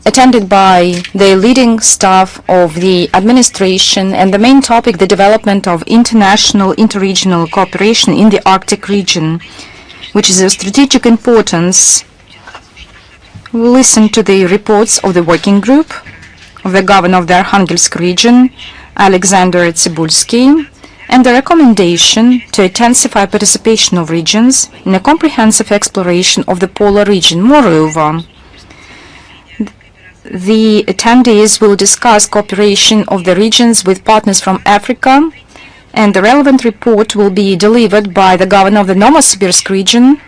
attended by the leading staff of the administration, and the main topic, the development of international interregional cooperation in the Arctic region, which is of strategic importance. We'll listen to the reports of the working group of the governor of the Arkhangelsk region, Alexander Tsibulsky, and the recommendation to intensify participation of regions in a comprehensive exploration of the polar region. Moreover, the attendees will discuss cooperation of the regions with partners from Africa, and the relevant report will be delivered by the governor of the Novosibirsk region,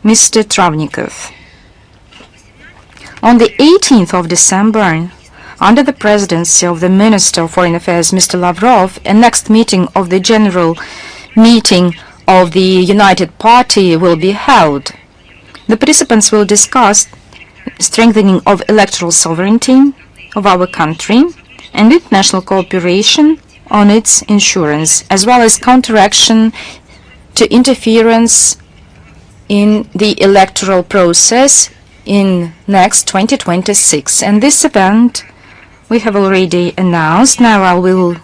Mr. Travnikov. On the 18th of December, under the presidency of the Minister of Foreign Affairs, Mr. Lavrov, a next meeting of the General Meeting of the United Party will be held. The participants will discuss strengthening of electoral sovereignty of our country and international cooperation on its insurance, as well as counteraction to interference in the electoral process in next 2026. And this event we have already announced. Now I will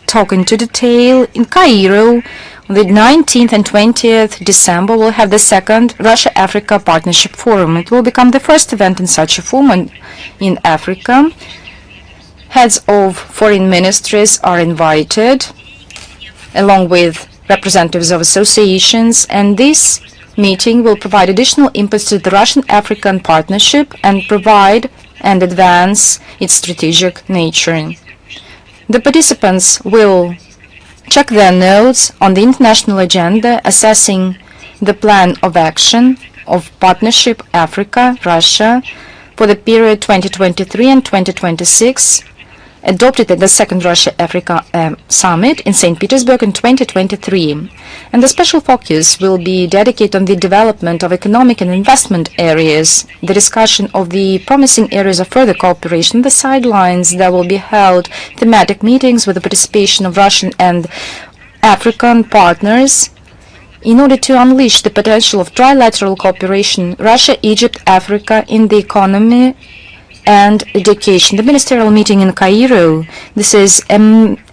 talk into detail. In Cairo, on the 19th and 20th December, we'll have the second Russia-Africa Partnership Forum. It will become the first event in such a forum in Africa. Heads of foreign ministries are invited, along with representatives of associations, and this meeting will provide additional impetus to the Russian-African partnership and provide and advance its strategic nature. The participants will check their notes on the international agenda, assessing the plan of action of Partnership Africa-Russia for the period 2023 and 2026, adopted at the second Russia-Africa Summit in St. Petersburg in 2023. And the special focus will be dedicated on the development of economic and investment areas, the discussion of the promising areas of further cooperation. On the sidelines, there will be held thematic meetings with the participation of Russian and African partners in order to unleash the potential of trilateral cooperation, Russia, Egypt, Africa, in the economy and education. The ministerial meeting in Cairo, this is a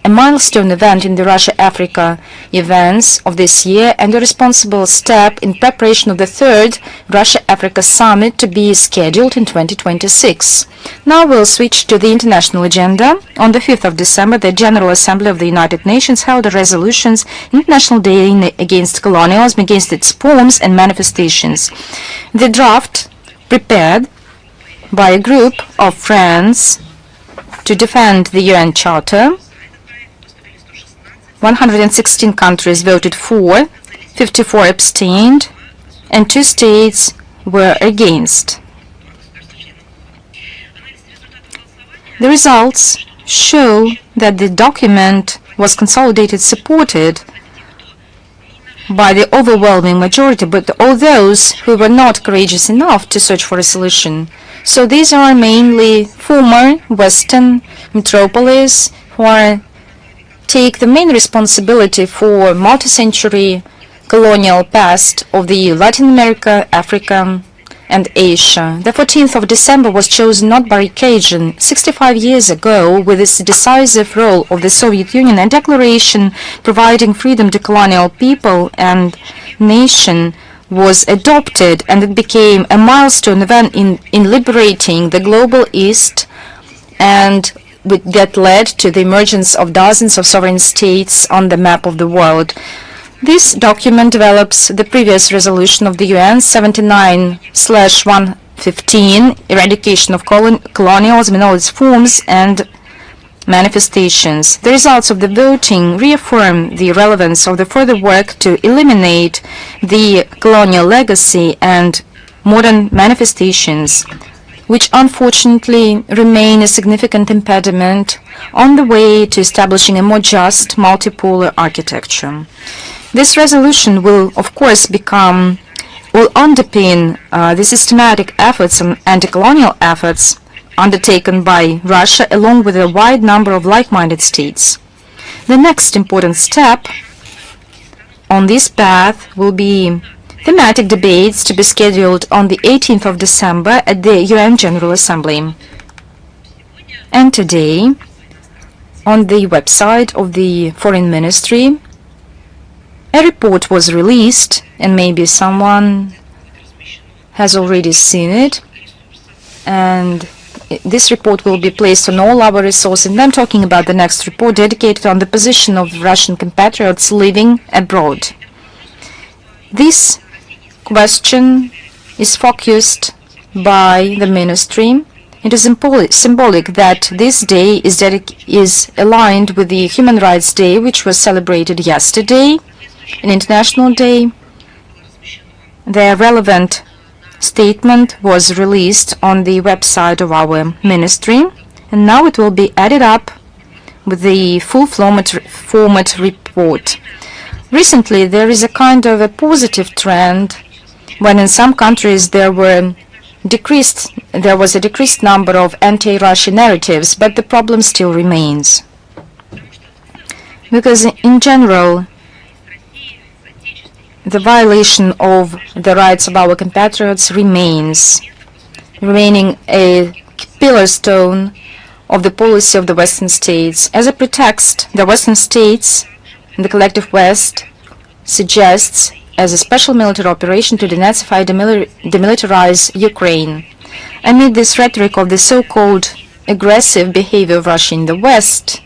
milestone event in the Russia-Africa events of this year and a responsible step in preparation of the third Russia-Africa summit to be scheduled in 2026. Now we'll switch to the international agenda. On the 5th of December, the General Assembly of the United Nations held a resolutions, International Day Against Colonialism, against its forms and manifestations. The draft prepared by a group of friends to defend the UN Charter. 116 countries voted for, 54 abstained, and 2 states were against. The results show that the document was consolidated, supported by the overwhelming majority, but all those who were not courageous enough to search for a solution. So these are mainly former Western metropolises who take the main responsibility for multi-century colonial past of the Latin America, Africa, and Asia. The 14th of December was chosen not by occasion. 65 years ago, with its decisive role of the Soviet Union and declaration providing freedom to colonial people and nation was adopted, and it became a milestone event in liberating the global East, and that led to the emergence of dozens of sovereign states on the map of the world. This document develops the previous resolution of the UN 79/115, eradication of colonialism in all its forms and manifestations. The results of the voting reaffirm the relevance of the further work to eliminate the colonial legacy and modern manifestations, which unfortunately remain a significant impediment on the way to establishing a more just multipolar architecture. This resolution will, of course, underpin the systematic efforts and anti-colonial efforts undertaken by Russia, along with a wide number of like-minded states. The next important step on this path will be thematic debates to be scheduled on the 18th of December at the UN General Assembly. And today, on the website of the Foreign Ministry, a report was released, and maybe someone has already seen it. And this report will be placed on all our resources. And I'm talking about the next report dedicated on the position of Russian compatriots living abroad. This question is focused by the ministry. It is symbolic that this day is aligned with the Human Rights Day, which was celebrated yesterday, an international day. The relevant statement was released on the website of our ministry, and now it will be added up with the full format report. Recently, there is a kind of a positive trend when in some countries there was a decreased number of anti-Russian narratives, but the problem still remains. Because in general, the violation of the rights of our compatriots remaining a pillar stone of the policy of the Western states. As a pretext, the Western states and the collective West suggests as a special military operation to denazify, demilitarize Ukraine. Amid this rhetoric of the so-called aggressive behavior of Russia in the West,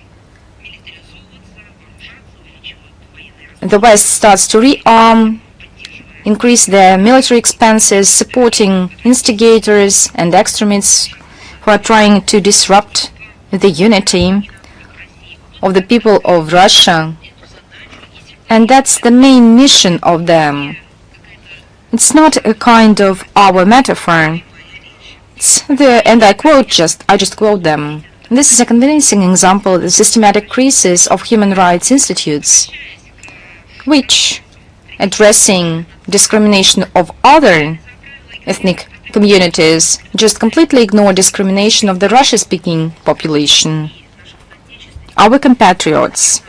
the West starts to rearm, increase their military expenses, supporting instigators and extremists who are trying to disrupt the unity of the people of Russia. And that's the main mission of them. It's not a kind of our metaphor. And I just quote them. This is a convincing example of the systematic crisis of human rights institutes, which, addressing discrimination of other ethnic communities, just completely ignore discrimination of the Russian-speaking population. Our compatriots,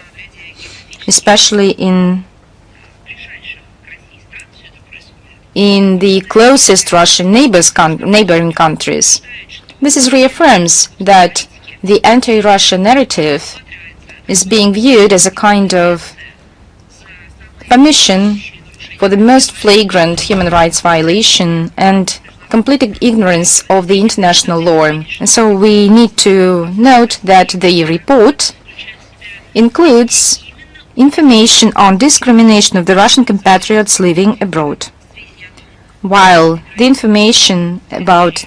especially in the closest Russian neighboring countries. This reaffirms that the anti-Russia narrative is being viewed as a kind of permission for the most flagrant human rights violation and complete ignorance of the international law. And so we need to note that the report includes information on discrimination of the Russian compatriots living abroad, while the information about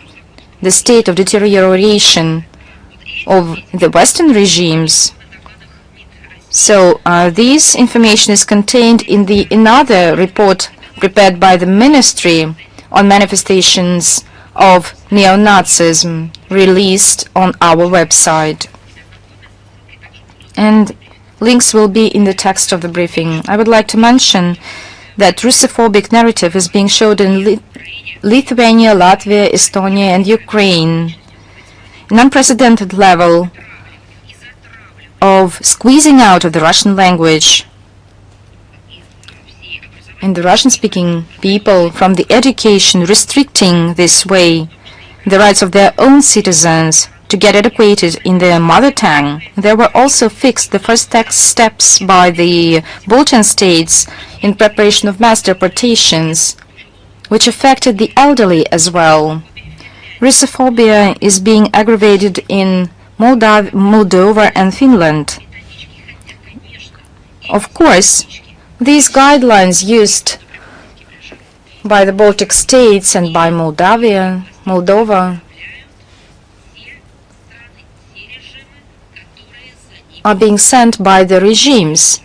the state of deterioration of the Western regimes. So this information is contained in another report prepared by the ministry on manifestations of neo-Nazism, released on our website. And links will be in the text of the briefing. I would like to mention that Russophobic narrative is being showed in Lithuania, Latvia, Estonia, and Ukraine. An unprecedented level of squeezing out of the Russian language and the Russian-speaking people from the education, restricting this way the rights of their own citizens to get educated in their mother tongue. There were also fixed the first steps by the Balkan states in preparation of mass deportations, which affected the elderly as well. Russophobia is being aggravated in Moldova and Finland. Of course, these guidelines used by the Baltic states and by Moldova are being sent by the regimes,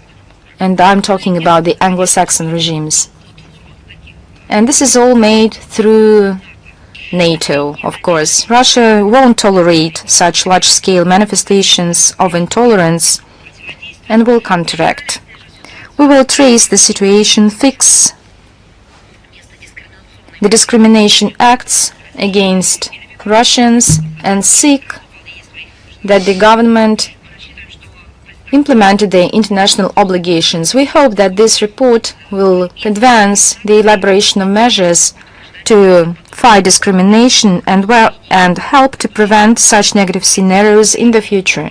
and I'm talking about the Anglo-Saxon regimes. And this is all made through NATO, of course. Russia won't tolerate such large-scale manifestations of intolerance and will counteract. We will trace the situation, fix the discrimination acts against Russians, and seek that the government implemented the international obligations. We hope that this report will advance the elaboration of measures to fight discrimination and help to prevent such negative scenarios in the future.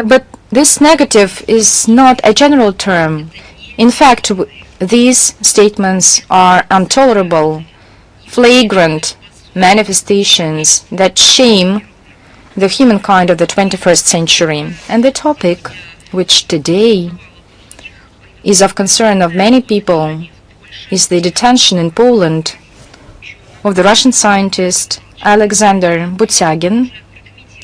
But this negative is not a general term. In fact, these statements are intolerable, flagrant manifestations that shame the humankind of the 21st century. And the topic, which today is of concern of many people, is the detention in Poland of the Russian scientist Alexander Butyagin.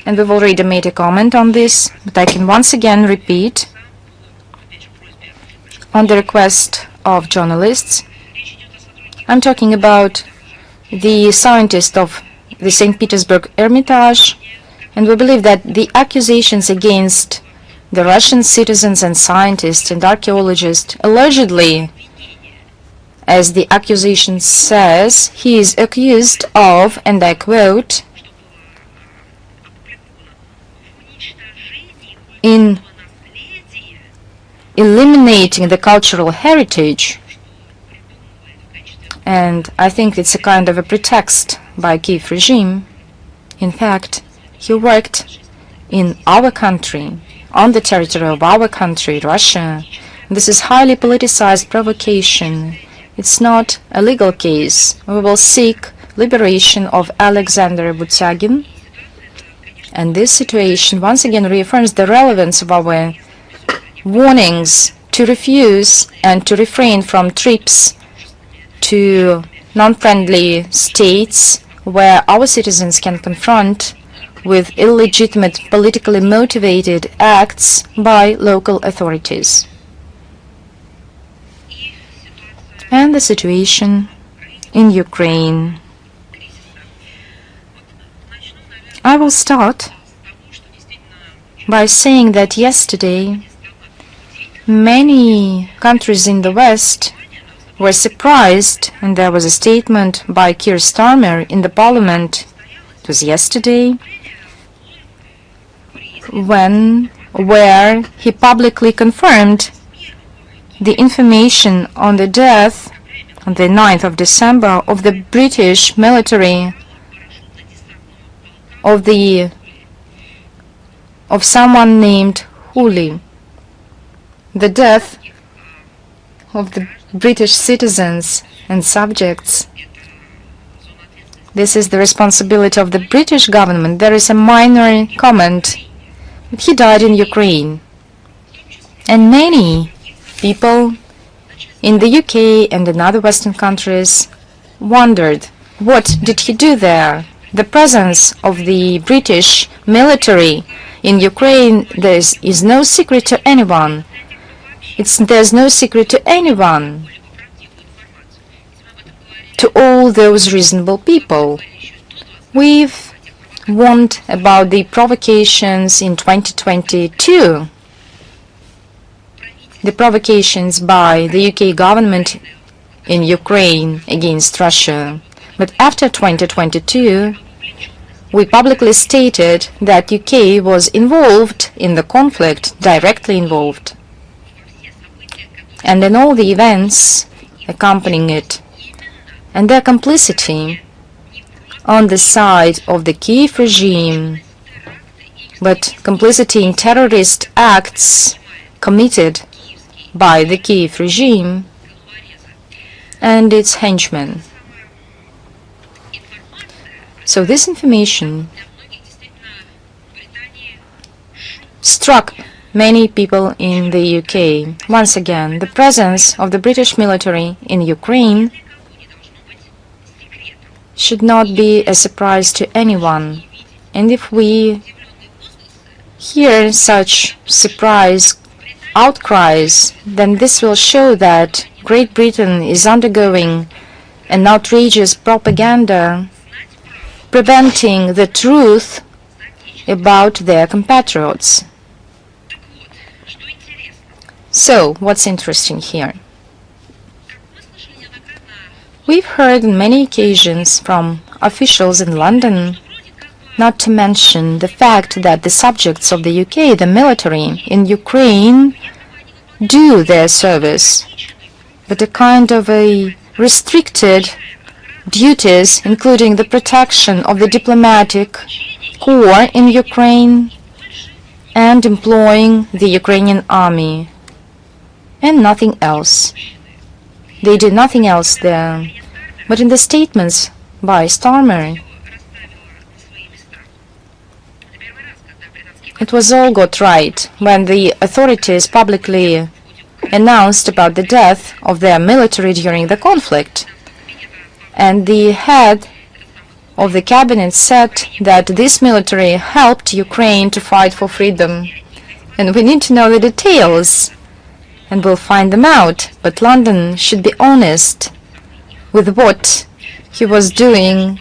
And we've already made a comment on this, but I can once again repeat on the request of journalists. I'm talking about the scientist of the St. Petersburg Hermitage, and we believe that the accusations against the Russian citizens and scientists and archaeologists, allegedly, as the accusation says, he is accused of, and I quote, in eliminating the cultural heritage. And I think it's a kind of a pretext by Kiev regime. In fact, he worked in our country, on the territory of our country, Russia. This is highly politicized provocation. It's not a legal case. We will seek liberation of Alexander Butyagin. And this situation once again reaffirms the relevance of our warnings to refuse and to refrain from trips to non-friendly states where our citizens can confront with illegitimate, politically motivated acts by local authorities. And the situation in Ukraine. I will start by saying that yesterday many countries in the West were surprised, and there was a statement by Keir Starmer in the parliament, it was yesterday, where he publicly confirmed the information on the death on the 9th of December of the British military of someone named Hooley. The death of the British citizens and subjects. This is the responsibility of the British government. There is a minor comment. He died in Ukraine. And many people in the UK and in other Western countries wondered, what did he do there? The presence of the British military in Ukraine, there is no secret to anyone. There's no secret to anyone, to all those reasonable people. We've warned about the provocations in 2022, the provocations by the UK government in Ukraine against Russia. But after 2022, we publicly stated that UK was involved in the conflict, directly involved, and in all the events accompanying it, and their complicity on the side of the Kiev regime, but complicity in terrorist acts committed by the Kiev regime and its henchmen. So this information struck many people in the UK. Once again, the presence of the British military in Ukraine should not be a surprise to anyone. And if we hear such surprise outcries, then this will show that Great Britain is undergoing an outrageous propaganda preventing the truth about their compatriots. So, what's interesting here? We've heard on many occasions from officials in London, not to mention the fact that the subjects of the UK, the military in Ukraine, do their service but a kind of a restricted duties, including the protection of the diplomatic corps in Ukraine and employing the Ukrainian army, and nothing else. They did nothing else there. But in the statements by Starmer, it was all got right when the authorities publicly announced about the death of their military during the conflict. And the head of the cabinet said that this military helped Ukraine to fight for freedom. And we need to know the details, and we'll find them out. But London should be honest with what he was doing.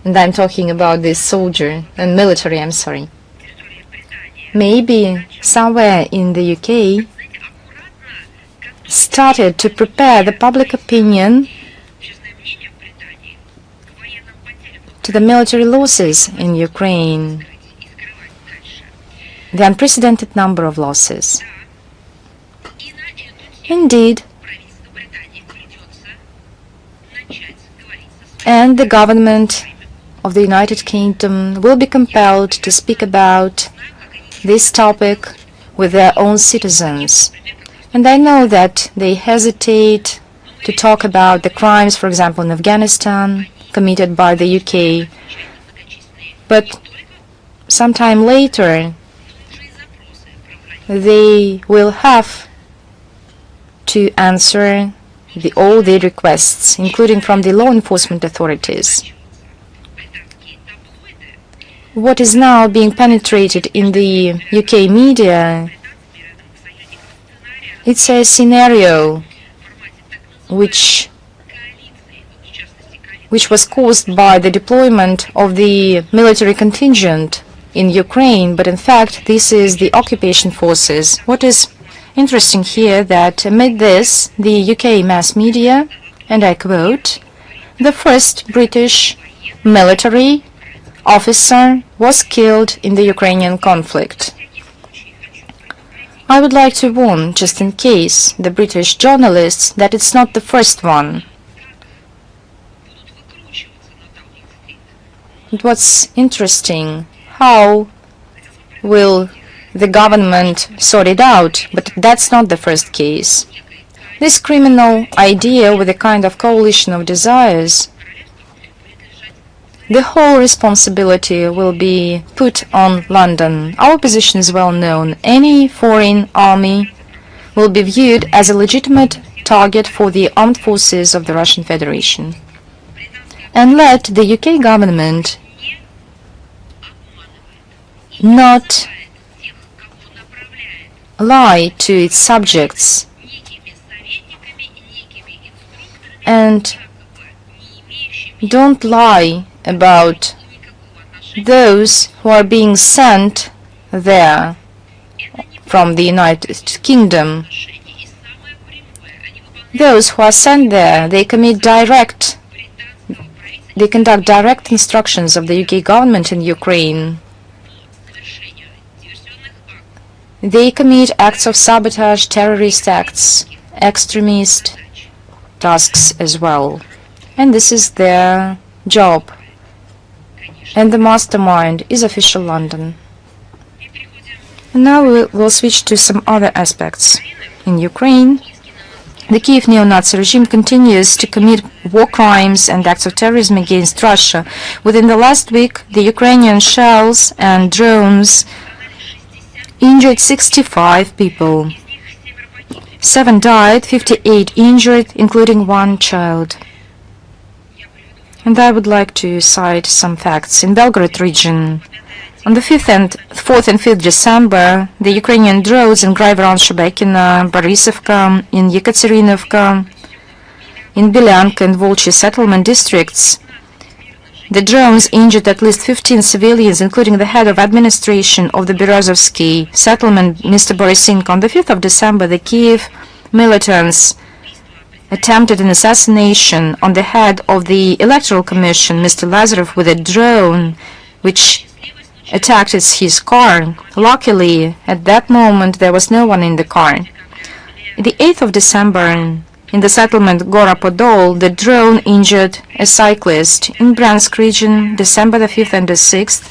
And I'm talking about this soldier and military, I'm sorry. Maybe somewhere in the UK started to prepare the public opinion to the military losses in Ukraine, the unprecedented number of losses. Indeed, and the government of the United Kingdom will be compelled to speak about this topic with their own citizens. And I know that they hesitate to talk about the crimes, for example, in Afghanistan, committed by the UK. But sometime later, they will have to answer all the requests, including from the law enforcement authorities. What is now being penetrated in the UK media, it's a scenario which was caused by the deployment of the military contingent in Ukraine, but in fact this is the occupation forces. What is interesting here that amid this, the UK mass media, and I quote, "The first British military officer was killed in the Ukrainian conflict." I would like to warn, just in case, the British journalists that it's not the first one. But what's interesting, how will the government sort it out? But that's not the first case. This criminal idea with a kind of coalition of desires, the whole responsibility will be put on London. Our position is well known. Any foreign army will be viewed as a legitimate target for the armed forces of the Russian Federation. And let the UK government not lie to its subjects and don't lie about those who are being sent there from the United Kingdom. Those who are sent there, they conduct direct instructions of the UK government in Ukraine. They commit acts of sabotage, terrorist acts, extremist tasks as well. And this is their job. And the mastermind is official London. And now we'll switch to some other aspects. In Ukraine, the Kiev neo-Nazi regime continues to commit war crimes and acts of terrorism against Russia. Within the last week, the Ukrainian shells and drones injured 65 people. 7 died, 58 injured, including 1 child. And I would like to cite some facts. In Belgorod region, on the 4th and 5th December, the Ukrainian drones in Graivoron, Shebekino, Borisovka, in Yekaterinovka, in Belyanka and Volchi settlement districts, the drones injured at least 15 civilians, including the head of administration of the Berezovsky settlement, Mr. Borisenko. On the 5th of December, the Kiev militants attempted an assassination on the head of the Electoral Commission, Mr. Lazarov, with a drone which attacked his car. Luckily, at that moment, there was no one in the car. The 8th of December, In the settlement Gora Podol, the drone injured a cyclist. In Bryansk region, December the 5th and the 6th,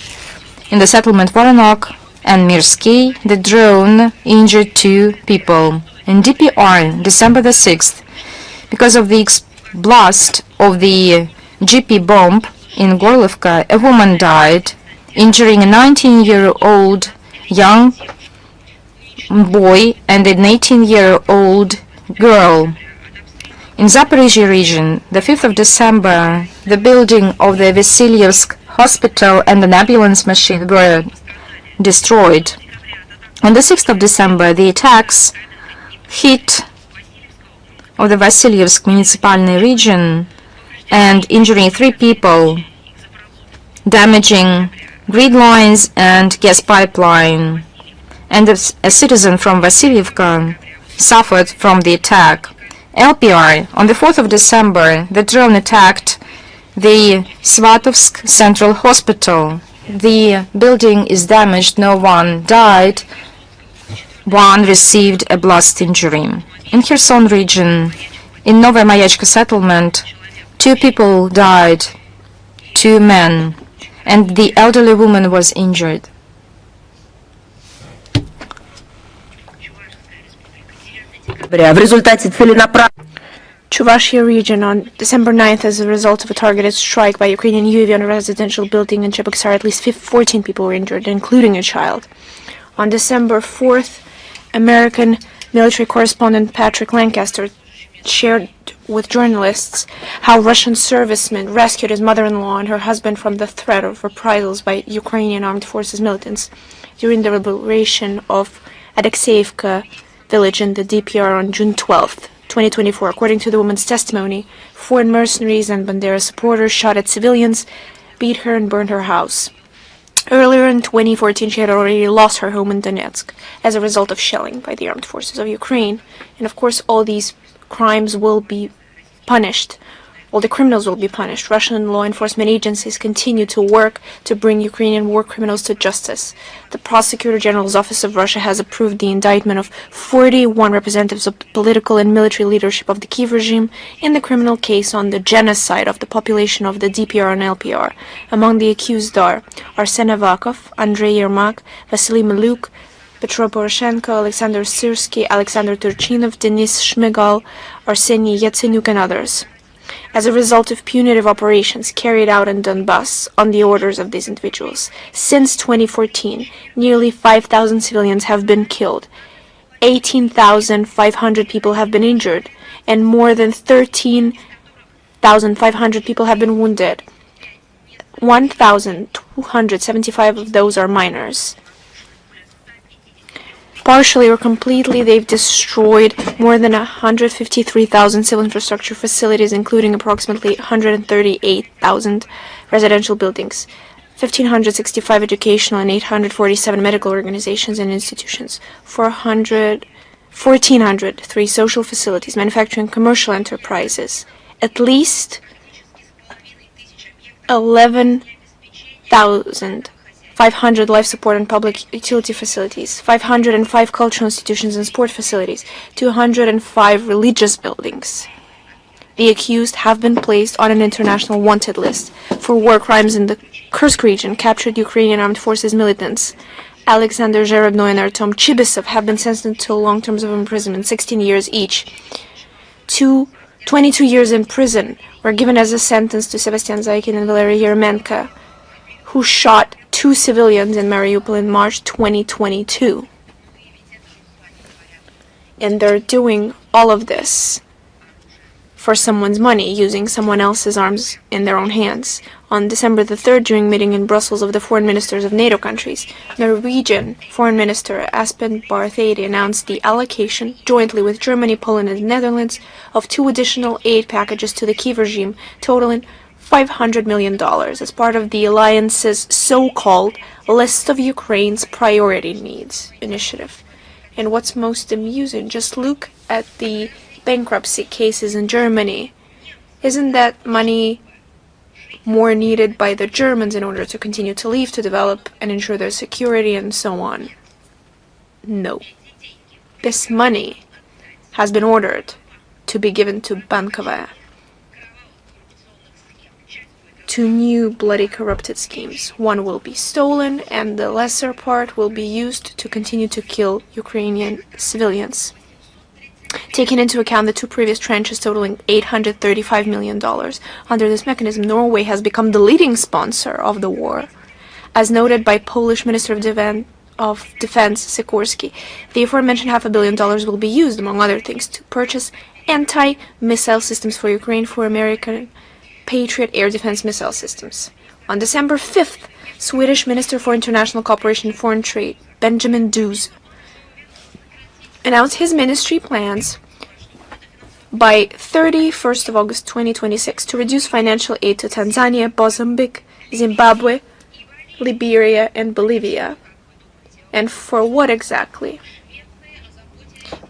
in the settlement Voronok and Mirsky, the drone injured 2 people. In DPR, December the 6th, because of the blast of the GP bomb in Gorlivka, a woman died, injuring a 19-year-old young boy and an 18-year-old girl. In Zaporizhia region, the 5th of December, the building of the Vasilyevsk hospital and an ambulance machine were destroyed. On the 6th of December, the attacks hit of the Vasilyevsk municipal region and injuring 3 people, damaging grid lines and gas pipeline. And a citizen from Vasilyevka suffered from the attack. LPR, on the 4th of December, the drone attacked the Svatovsk Central Hospital. The building is damaged, no one died, 1 received a blast injury. In Kherson region, in Novaya Mayachka settlement, 2 people died, 2 men, and the elderly woman was injured. Chuvashia region on December 9th, as a result of a targeted strike by Ukrainian UAV on a residential building in Cheboksar, at least 14 people were injured, including a child. On December 4th, American military correspondent Patrick Lancaster shared with journalists how Russian servicemen rescued his mother-in-law and her husband from the threat of reprisals by Ukrainian armed forces militants during the liberation of Alexeyevka village in the DPR on June 12th, 2024. According to the woman's testimony, foreign mercenaries and Bandera supporters shot at civilians, beat her and burned her house. Earlier in 2014, she had already lost her home in Donetsk as a result of shelling by the armed forces of Ukraine. And of course, all these crimes will be punished. All the criminals will be punished. Russian law enforcement agencies continue to work to bring Ukrainian war criminals to justice. The Prosecutor General's Office of Russia has approved the indictment of 41 representatives of political and military leadership of the Kiev regime in the criminal case on the genocide of the population of the DPR and LPR. Among the accused are Arsen Avakov, Andrei Yermak, Vasily Miluk, Petro Poroshenko, Alexander Syrsky, Alexander Turchinov, Denis Shmygal, Arseniy Yatsenyuk, and others. As a result of punitive operations carried out in Donbass on the orders of these individuals, since 2014, nearly 5,000 civilians have been killed, 18,500 people have been injured, and more than 13,500 people have been wounded. 1,275 of those are minors. Partially or completely, they've destroyed more than 153,000 civil infrastructure facilities, including approximately 138,000 residential buildings, 1,565 educational and 847 medical organizations and institutions, 1,403 social facilities, manufacturing commercial enterprises, at least 11,500 life support and public utility facilities, 505 cultural institutions and sport facilities, 205 religious buildings. The accused have been placed on an international wanted list for war crimes in the Kursk region. Captured Ukrainian armed forces militants Alexander Zherodnoy and Artem Chibisov have been sentenced to long terms of imprisonment, 16 years each. 22 years in prison were given as a sentence to Sebastian Zaykin and Valery Yermenko, who shot 2 civilians in Mariupol in March 2022. And they're doing all of this for someone's money, using someone else's arms in their own hands. On December the 3rd, during a meeting in Brussels of the foreign ministers of NATO countries, Norwegian Foreign Minister Espen Barth Eide announced the allocation, jointly with Germany, Poland, and the Netherlands, of 2 additional aid packages to the Kiev regime, totaling $500 million as part of the alliance's so-called List of Ukraine's Priority Needs initiative. And what's most amusing, just look at the bankruptcy cases in Germany. Isn't that money more needed by the Germans in order to continue to live, to develop and ensure their security and so on? No. This money has been ordered to be given to Bankova, to new bloody corrupted schemes. One will be stolen and the lesser part will be used to continue to kill Ukrainian civilians. Taking into account the two previous tranches totaling $835 million, under this mechanism, Norway has become the leading sponsor of the war. As noted by Polish Minister of Defense Sikorski, the aforementioned $500 million will be used, among other things, to purchase anti-missile systems for Ukraine for American Patriot air defense missile systems. On December 5th, Swedish Minister for International Cooperation and Foreign Trade, Benjamin Duse, announced his ministry plans by 31st of August 2026 to reduce financial aid to Tanzania, Mozambique, Zimbabwe, Liberia, and Bolivia. And for what exactly?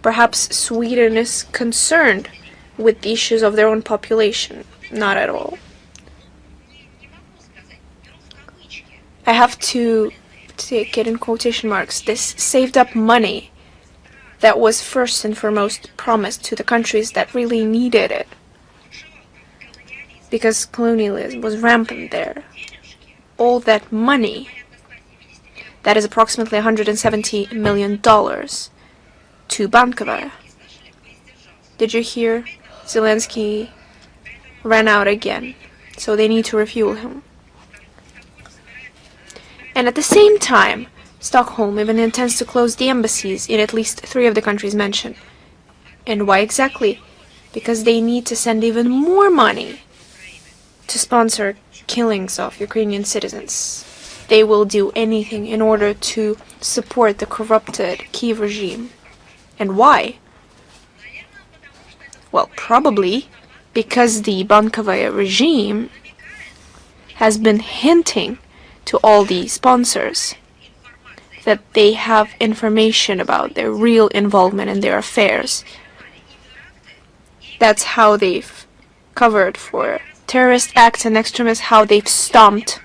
Perhaps Sweden is concerned with the issues of their own population. Not at all. I have to take it in quotation marks. This saved up money that was first and foremost promised to the countries that really needed it, because colonialism was rampant there. All that money, that is approximately $170 million, to Bankova. Did you hear? Zelensky ran out again, so they need to refuel him. And at the same time, Stockholm even intends to close the embassies in at least 3 of the countries mentioned. And why exactly? Because they need to send even more money to sponsor killings of Ukrainian citizens. They will do anything in order to support the corrupted Kyiv regime. And why? Well, probably because the Bankova regime has been hinting to all the sponsors that they have information about their real involvement in their affairs. That's how they've covered for terrorist acts and extremists, how they've stomped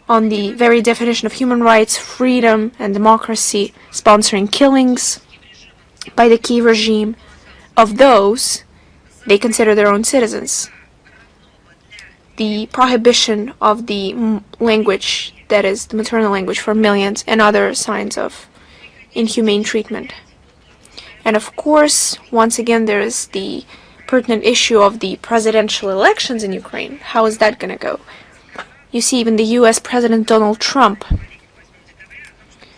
on the very definition of human rights, freedom, and democracy, sponsoring killings by the Kyiv regime of those they consider their own citizens. The prohibition of the language that is the maternal language for millions, and other signs of inhumane treatment. And of course, once again, there is the pertinent issue of the presidential elections in Ukraine. How is that going to go? You see, even the US President Donald Trump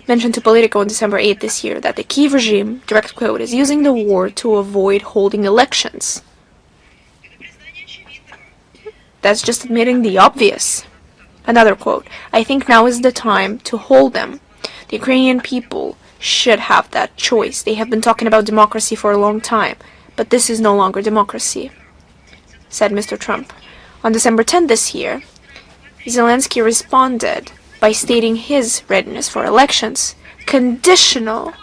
mentioned to Politico on December 8th this year that the Kyiv regime, direct quote, is using the war to avoid holding elections. That's just admitting the obvious. Another quote, I think now is the time to hold them. The Ukrainian people should have that choice. They have been talking about democracy for a long time, but this is no longer democracy, said Mr. Trump. On December 10th this year, Zelensky responded by stating his readiness for elections, conditional.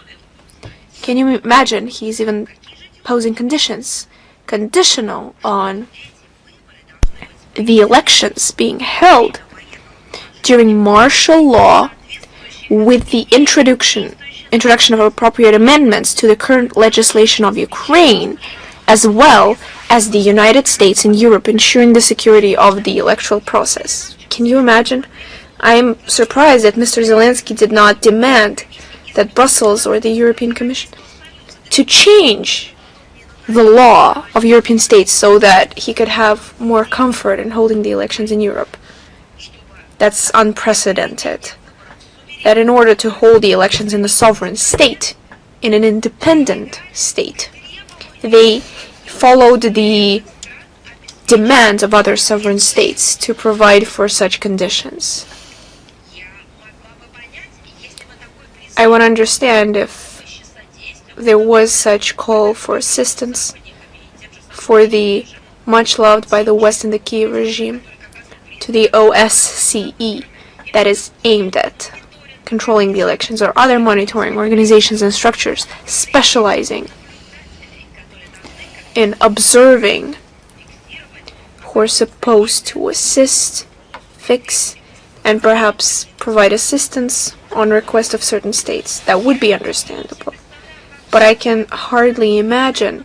Can you imagine? He's even posing conditions. Conditional on the elections being held during martial law with the introduction of appropriate amendments to the current legislation of Ukraine, as well as the United States and Europe ensuring the security of the electoral process. Can you imagine? I am surprised that Mr. Zelensky did not demand that Brussels or the European Commission to change the law of European states so that he could have more comfort in holding the elections in Europe. That's unprecedented. That in order to hold the elections in a sovereign state, in an independent state, they followed the demands of other sovereign states to provide for such conditions. I want to understand if there was such call for assistance for the much loved by the West and the Kyiv regime to the OSCE that is aimed at controlling the elections, or other monitoring organizations and structures specializing in observing, who are supposed to assist, fix, and perhaps provide assistance on request of certain states. That would be understandable. But I can hardly imagine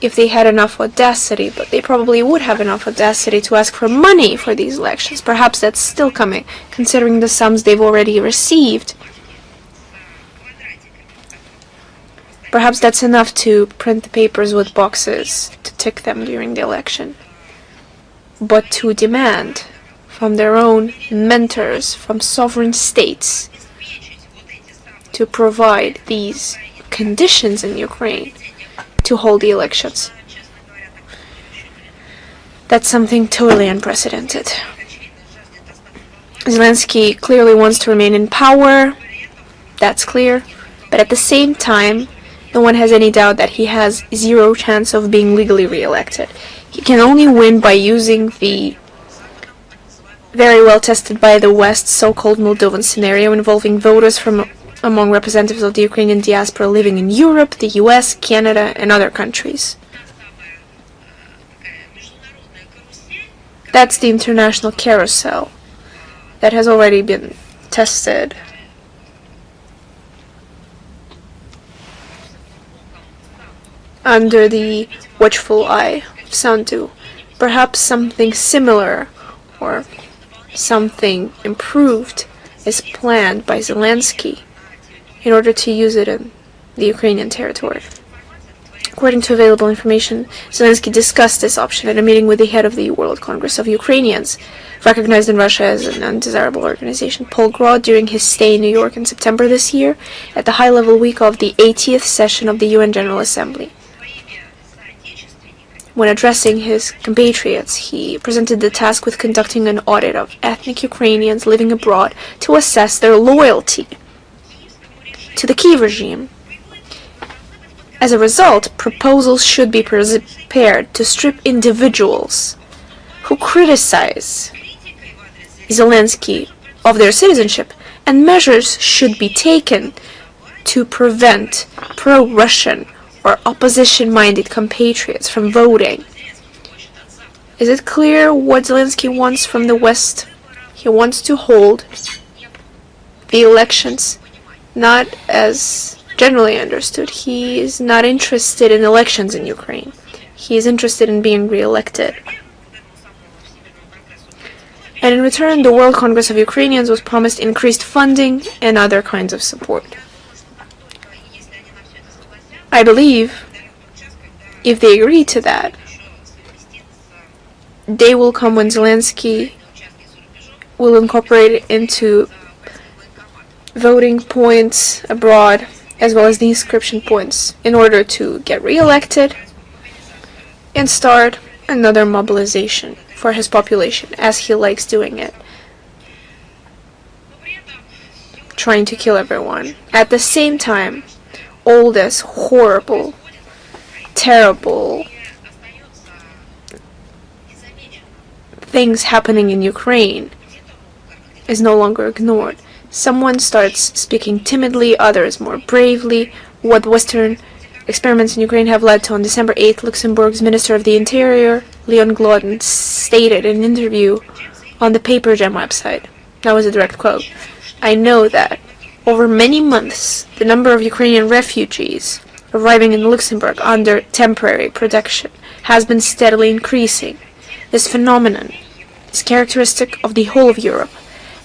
if they had enough audacity, but they probably would have enough audacity to ask for money for these elections. Perhaps that's still coming, considering the sums they've already received. Perhaps that's enough to print the papers with boxes to tick them during the election. But to demand from their own mentors, from sovereign states, to provide these conditions in Ukraine to hold the elections, that's something totally unprecedented. Zelensky clearly wants to remain in power, that's clear, but at the same time, no one has any doubt that he has zero chance of being legally re-elected. He can only win by using the very well tested by the West so-called Moldovan scenario involving voters from among representatives of the Ukrainian diaspora living in Europe, the US, Canada, and other countries. That's the international carousel that has already been tested. Under the watchful eye of Sandu. Perhaps something similar or something improved is planned by Zelensky in order to use it in the Ukrainian territory. According to available information, Zelensky discussed this option at a meeting with the head of the World Congress of Ukrainians, recognized in Russia as an undesirable organization, Paul Grod, during his stay in New York in September this year, at the high-level week of the 80th session of the UN General Assembly. When addressing his compatriots, he presented the task with conducting an audit of ethnic Ukrainians living abroad to assess their loyalty to the Kyiv regime. As a result, proposals should be prepared to strip individuals who criticize Zelensky of their citizenship, and measures should be taken to prevent pro-Russian or opposition-minded compatriots from voting. Is it clear what Zelensky wants from the West? He wants to hold the elections, not as generally understood. He is not interested in elections in Ukraine. He is interested in being re-elected. And in return, the World Congress of Ukrainians was promised increased funding and other kinds of support. I believe if they agree to that, day will come when Zelensky will incorporate it into voting points abroad as well as the inscription points in order to get re-elected and start another mobilization for his population as he likes doing it, trying to kill everyone. At the same time, all this horrible, terrible things happening in Ukraine is no longer ignored. Someone starts speaking timidly, others more bravely. What Western experiments in Ukraine have led to. On December 8th, Luxembourg's Minister of the Interior, Leon Glodden, stated in an interview on the Paper Jam website, that was a direct quote, "I know that over many months, the number of Ukrainian refugees arriving in Luxembourg under temporary protection has been steadily increasing. This phenomenon is characteristic of the whole of Europe.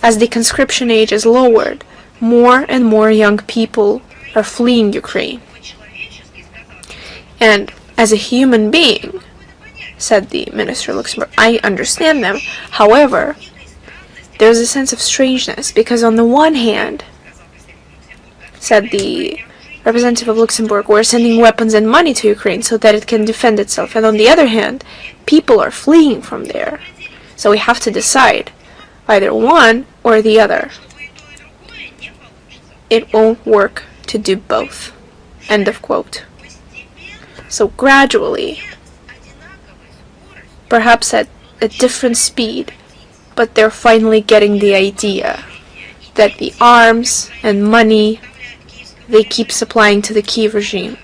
As the conscription age is lowered, more and more young people are fleeing Ukraine. And as a human being," said the Minister of Luxembourg, "I understand them. However, there's a sense of strangeness because on the one hand," said the representative of Luxembourg, "we're sending weapons and money to Ukraine so that it can defend itself. And on the other hand, people are fleeing from there. So we have to decide either one or the other. It won't work to do both." End of quote. So gradually, perhaps at a different speed, but they're finally getting the idea that the arms and money they keep supplying to the Kyiv regime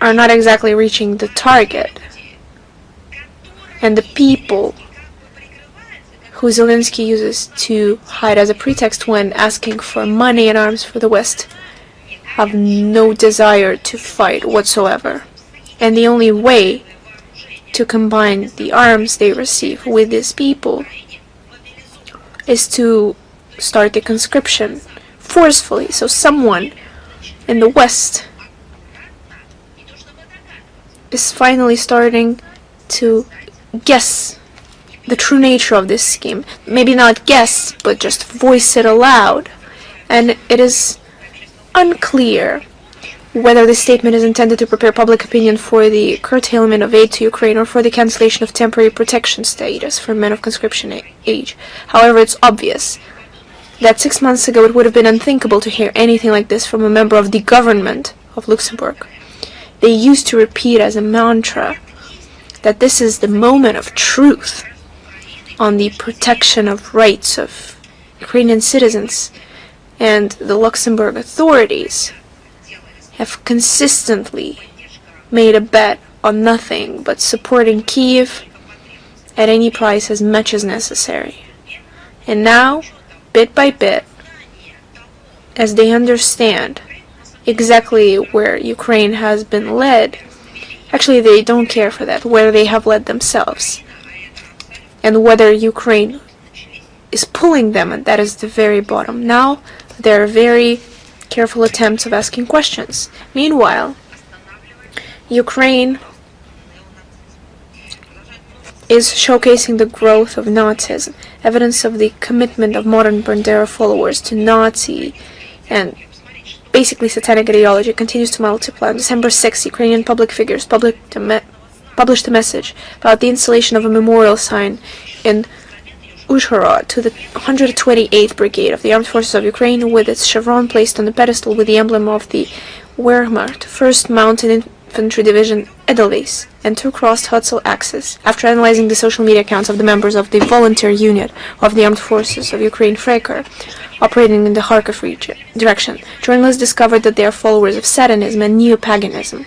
are not exactly reaching the target. And the people who Zelensky uses to hide as a pretext when asking for money and arms for the West have no desire to fight whatsoever. And the only way to combine the arms they receive with these people is to start the conscription forcefully. So someone in the West is finally starting to guess the true nature of this scheme. Maybe not guess, but just voice it aloud. And it is unclear whether this statement is intended to prepare public opinion for the curtailment of aid to Ukraine or for the cancellation of temporary protection status for men of conscription age. However, it's obvious that 6 months ago it would have been unthinkable to hear anything like this from a member of the government of Luxembourg. They used to repeat as a mantra that this is the moment of truth on the protection of rights of Ukrainian citizens, and the Luxembourg authorities have consistently made a bet on nothing but supporting Kiev at any price as much as necessary. And now, bit by bit, as they understand exactly where Ukraine has been led, actually they don't care for that, where they have led themselves, and whether Ukraine is pulling them, and that is the very bottom. Now there are very careful attempts of asking questions. Meanwhile, Ukraine is showcasing the growth of Nazism, evidence of the commitment of modern Bandera followers to Nazi and basically satanic ideology continues to multiply. On December 6, Ukrainian public figures published a message about the installation of a memorial sign in Uzhhorod to the 128th Brigade of the Armed Forces of Ukraine, with its chevron placed on the pedestal with the emblem of the Wehrmacht 1st Mountain Infantry Division Edelweiss and two crossed Hutzel axes. After analyzing the social media accounts of the members of the volunteer unit of the Armed Forces of Ukraine, Freikorps, operating in the Kharkiv direction, journalists discovered that they are followers of Satanism and neo-paganism.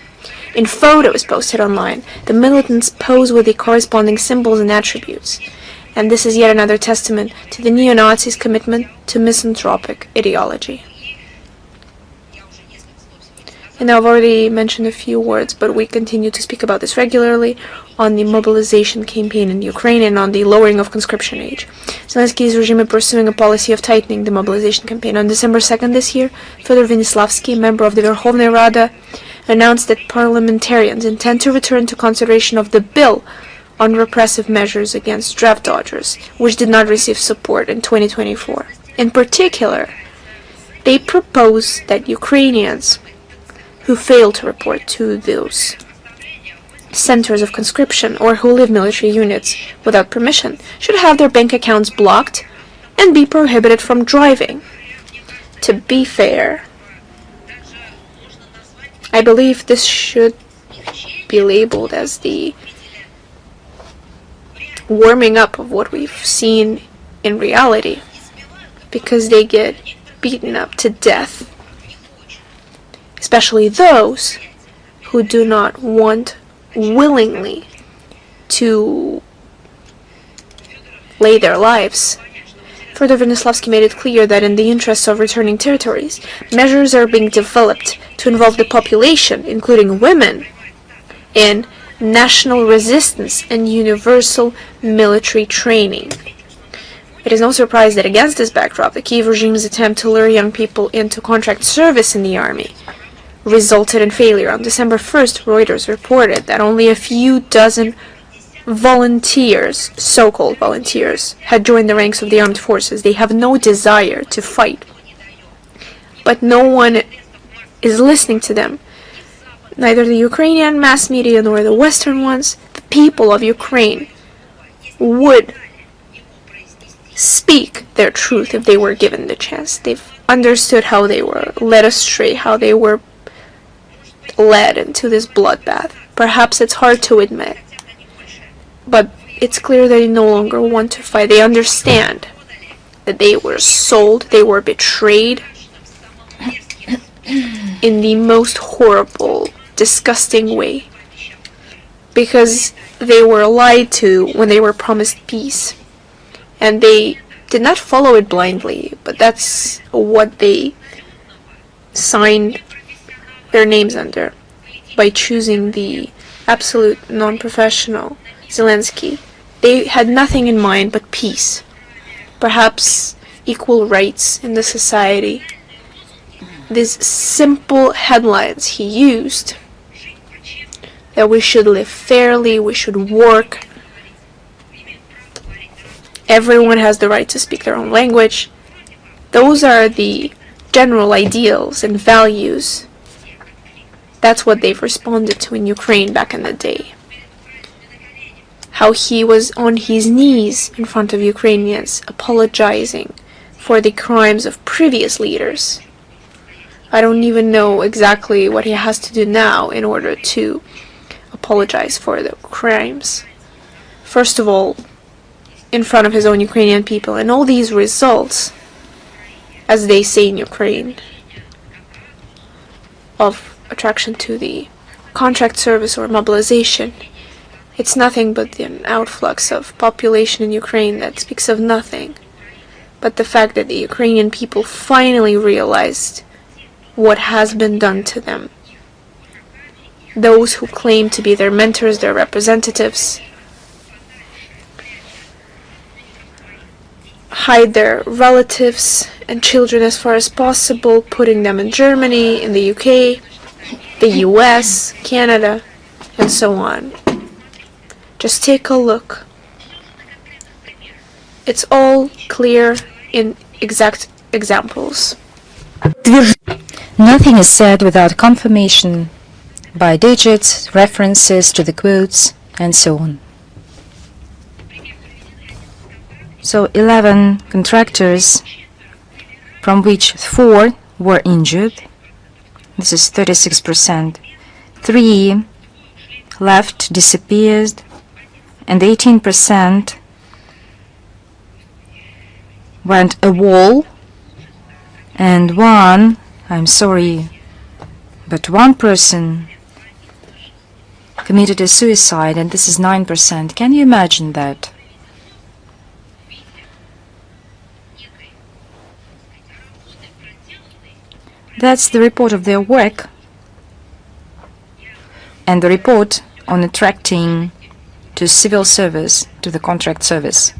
In photos posted online, the militants pose with the corresponding symbols and attributes, and this is yet another testament to the neo-Nazis' commitment to misanthropic ideology. And I've already mentioned a few words, but we continue to speak about this regularly on the mobilization campaign in Ukraine and on the lowering of conscription age. Zelensky's regime is pursuing a policy of tightening the mobilization campaign. On December 2nd this year, Fyodor Venislavsky, a member of the Verkhovna Rada, announced that parliamentarians intend to return to consideration of the bill on repressive measures against draft dodgers, which did not receive support in 2024. In particular, they propose that Ukrainians who fail to report to those centers of conscription or who live military units without permission should have their bank accounts blocked and be prohibited from driving. To be fair, I believe this should be labeled as the warming up of what we've seen in reality, because they get beaten up to death, especially those who do not want willingly to lay their lives. Further, Venislavsky made it clear that in the interests of returning territories, measures are being developed to involve the population, including women, in national resistance and universal military training. It is no surprise that against this backdrop, the Kiev regime's attempt to lure young people into contract service in the army resulted in failure. On December 1st, Reuters reported that only a few dozen volunteers, so-called volunteers, had joined the ranks of the armed forces. They have no desire to fight, but no one is listening to them. Neither the Ukrainian mass media nor the Western ones. The people of Ukraine would speak their truth if they were given the chance. They've understood how they were led astray, how they were led into this bloodbath. Perhaps it's hard to admit, but it's clear they no longer want to fight. They understand that they were sold, they were betrayed in the most horrible, disgusting way, because they were lied to when they were promised peace, and they did not follow it blindly, but that's what they signed their names under by choosing the absolute non-professional Zelensky. They had nothing in mind but peace, perhaps equal rights in the society. These simple headlines he used, that we should live fairly, we should work, everyone has the right to speak their own language. Those are the general ideals and values. That's what they've responded to in Ukraine back in the day. How he was on his knees in front of Ukrainians, apologizing for the crimes of previous leaders. I don't even know exactly what he has to do now in order to apologize for the crimes. First of all, in front of his own Ukrainian people, and all these results, as they say in Ukraine, of attraction to the contract service or mobilization, it's nothing but an outflux of population in Ukraine that speaks of nothing but the fact that the Ukrainian people finally realized what has been done to them. Those who claim to be their mentors, their representatives, hide their relatives and children as far as possible, putting them in Germany, in the UK, the US, Canada, and so on. Just take a look. It's all clear in exact examples. Nothing is said without confirmation by digits, references to the quotes, and so on. So 11 contractors, from which 4 were injured. This is 36%. 3 left, disappeared, and 18% went a wall, and one, I'm sorry, but one person committed a suicide, and this is 9%. Can you imagine that? That's the report of their work and the report on attracting to civil service, to the contract service.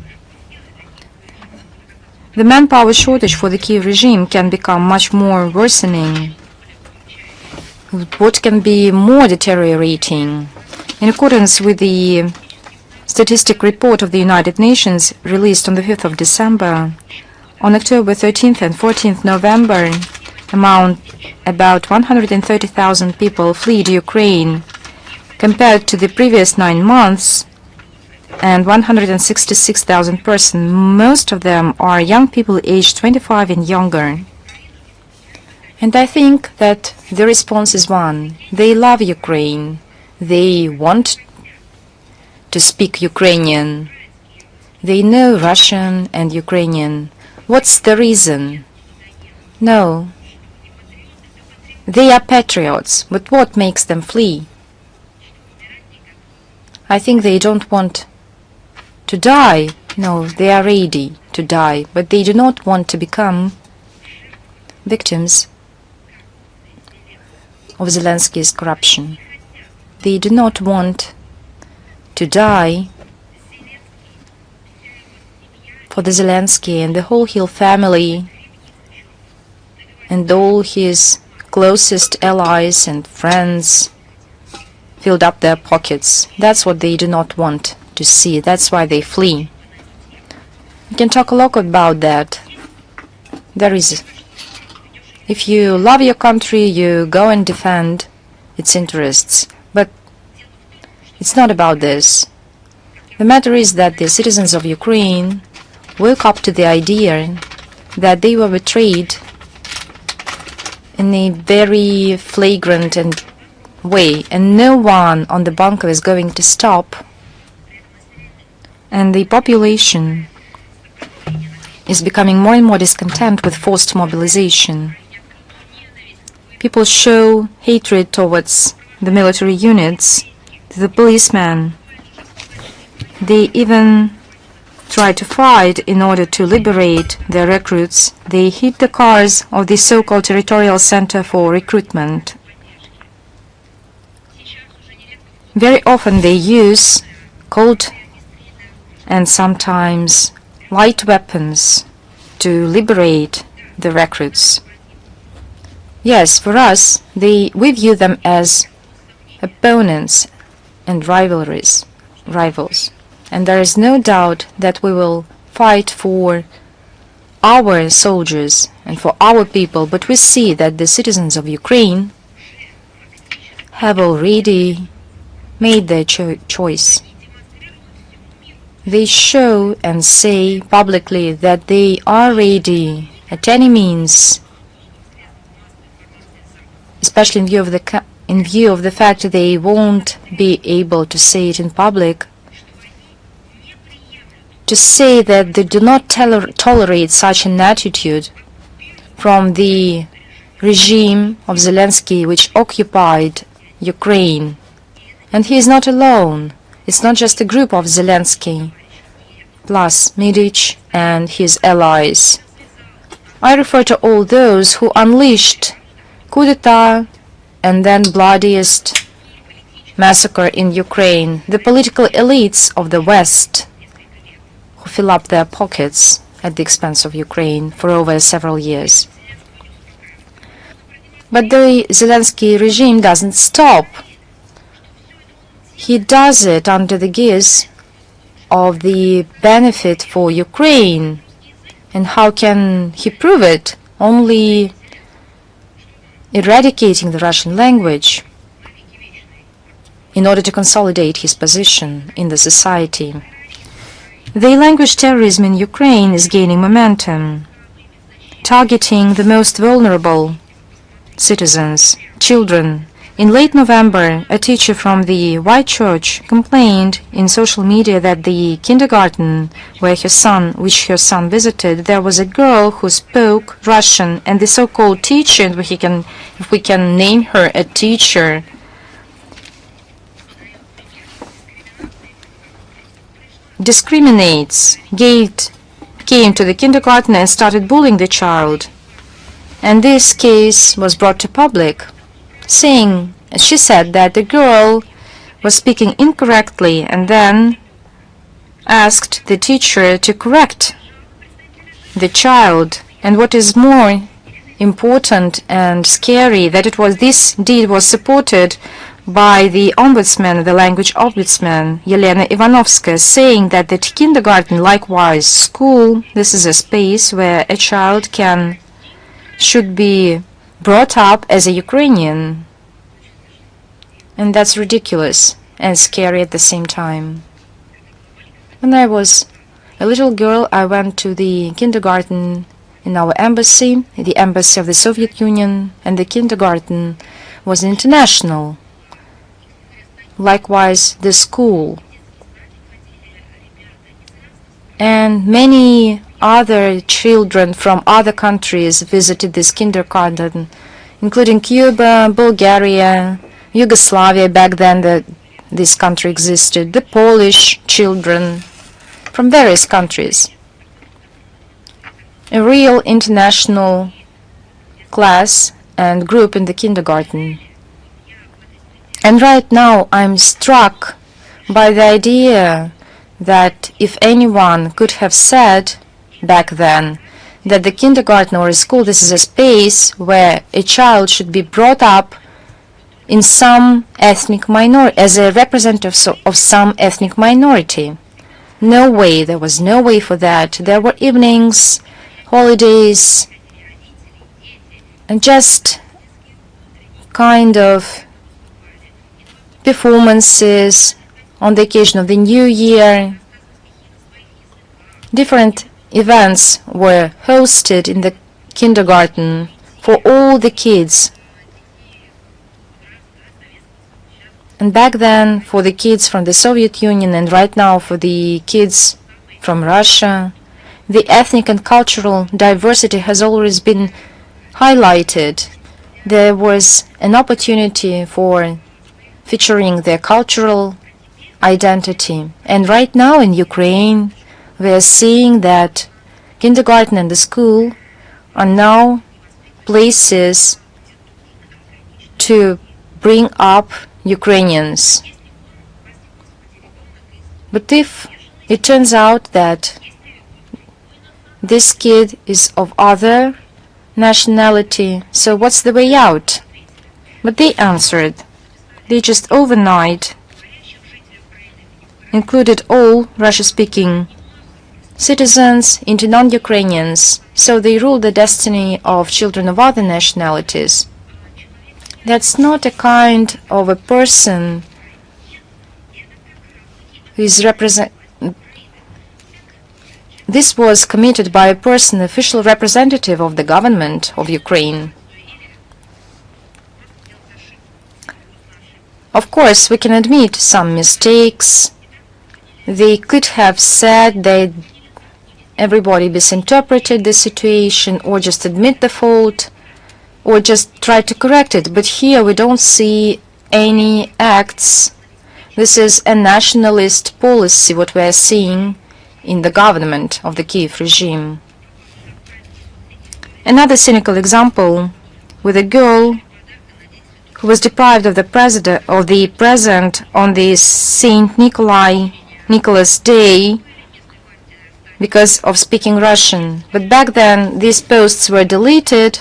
The manpower shortage for the Kiev regime can become much more worsening. What can be more deteriorating? In accordance with the statistic report of the United Nations released on the 5th of December, on October 13th and 14th November, about 130,000 people fled Ukraine. Compared to the previous 9 months, and 166,000 persons, most of them are young people aged 25 and younger. And I think that the response is one. They love Ukraine. They want to speak Ukrainian. They know Russian and Ukrainian. What's the reason? No. They are patriots, but what makes them flee? I think they don't want to die. No, they are ready to die, but they do not want to become victims of Zelensky's corruption. They do not want to die for the Zelensky and the whole Hill family and all his closest allies and friends filled up their pockets. That's what they do not want to see. That's why they flee. We can talk a lot about that. If you love your country, you go and defend its interests. But it's not about this. The matter is that the citizens of Ukraine woke up to the idea that they were betrayed in a very flagrant way, and no one on the bunker is going to stop. And the population is becoming more and more discontent with forced mobilization. People show hatred towards the military units, to the policemen. They even try to fight in order to liberate their recruits. They hit the cars of the so-called Territorial Center for Recruitment Very often they use cold and sometimes light weapons to liberate the recruits. Yes, for us, we view them as opponents and rivals. And there is no doubt that we will fight for our soldiers and for our people, but we see that the citizens of Ukraine have already made their choice. They show and say publicly that they are ready at any means, especially in view of the fact that they won't be able to say it in public, to say that they do not tolerate such an attitude from the regime of Zelensky, which occupied Ukraine. And he is not alone. It's not just a group of Zelensky, plus Medic and his allies. I refer to all those who unleashed coup d'etat and then bloodiest massacre in Ukraine, the political elites of the West, who fill up their pockets at the expense of Ukraine for over several years. But the Zelensky regime doesn't stop. He does it under the guise of the benefit for Ukraine. And how can he prove it? Only eradicating the Russian language in order to consolidate his position in the society. The language terrorism in Ukraine is gaining momentum, targeting the most vulnerable citizens, children. In late November, a teacher from the White Church complained in social media that the kindergarten which her son visited, there was a girl who spoke Russian, and the so-called teacher, and if we can name her a teacher, discriminates, came to the kindergarten and started bullying the child. And this case was brought to public, she said that the girl was speaking incorrectly and then asked the teacher to correct the child. And what is more important and scary, that this deed was supported by the ombudsman, the language ombudsman, Yelena Ivanovskaya, saying that the kindergarten, likewise school, this is a space where a child should be brought up as a Ukrainian. And that's ridiculous and scary at the same time. When I was a little girl, I went to the kindergarten in our embassy, the embassy of the Soviet Union, and the kindergarten was international. Likewise, the school. And many other children from other countries visited this kindergarten, including Cuba, Bulgaria, Yugoslavia, back then this country existed, the Polish children from various countries. A real international class and group in the kindergarten. And right now I'm struck by the idea that if anyone could have said back then that the kindergarten or a school, this is a space where a child should be brought up in some ethnic minority, as a representative of some ethnic minority. No way, there was no way for that. There were evenings, holidays, and just kind of performances on the occasion of the New Year. Different events were hosted in the kindergarten for all the kids. And back then, for the kids from the Soviet Union, and right now for the kids from Russia, the ethnic and cultural diversity has always been highlighted. There was an opportunity for featuring their cultural identity. And right now in Ukraine, we are seeing that kindergarten and the school are now places to bring up Ukrainians But if it turns out that this kid is of other nationality, so what's the way out? But they answered. They just overnight included all Russia-speaking citizens into non-Ukrainians, so they rule the destiny of children of other nationalities. That's not a kind of a person who is This was committed by a person, official representative of the government of Ukraine. Of course, we can admit some mistakes. They could have said that everybody misinterpreted the situation, or just admit the fault, or just try to correct it. But here we don't see any acts. This is a nationalist policy, what we are seeing in the government of the Kiev regime. Another cynical example with a girl who was deprived of the present on the Saint Nicholas Day because of speaking Russian. But back then these posts were deleted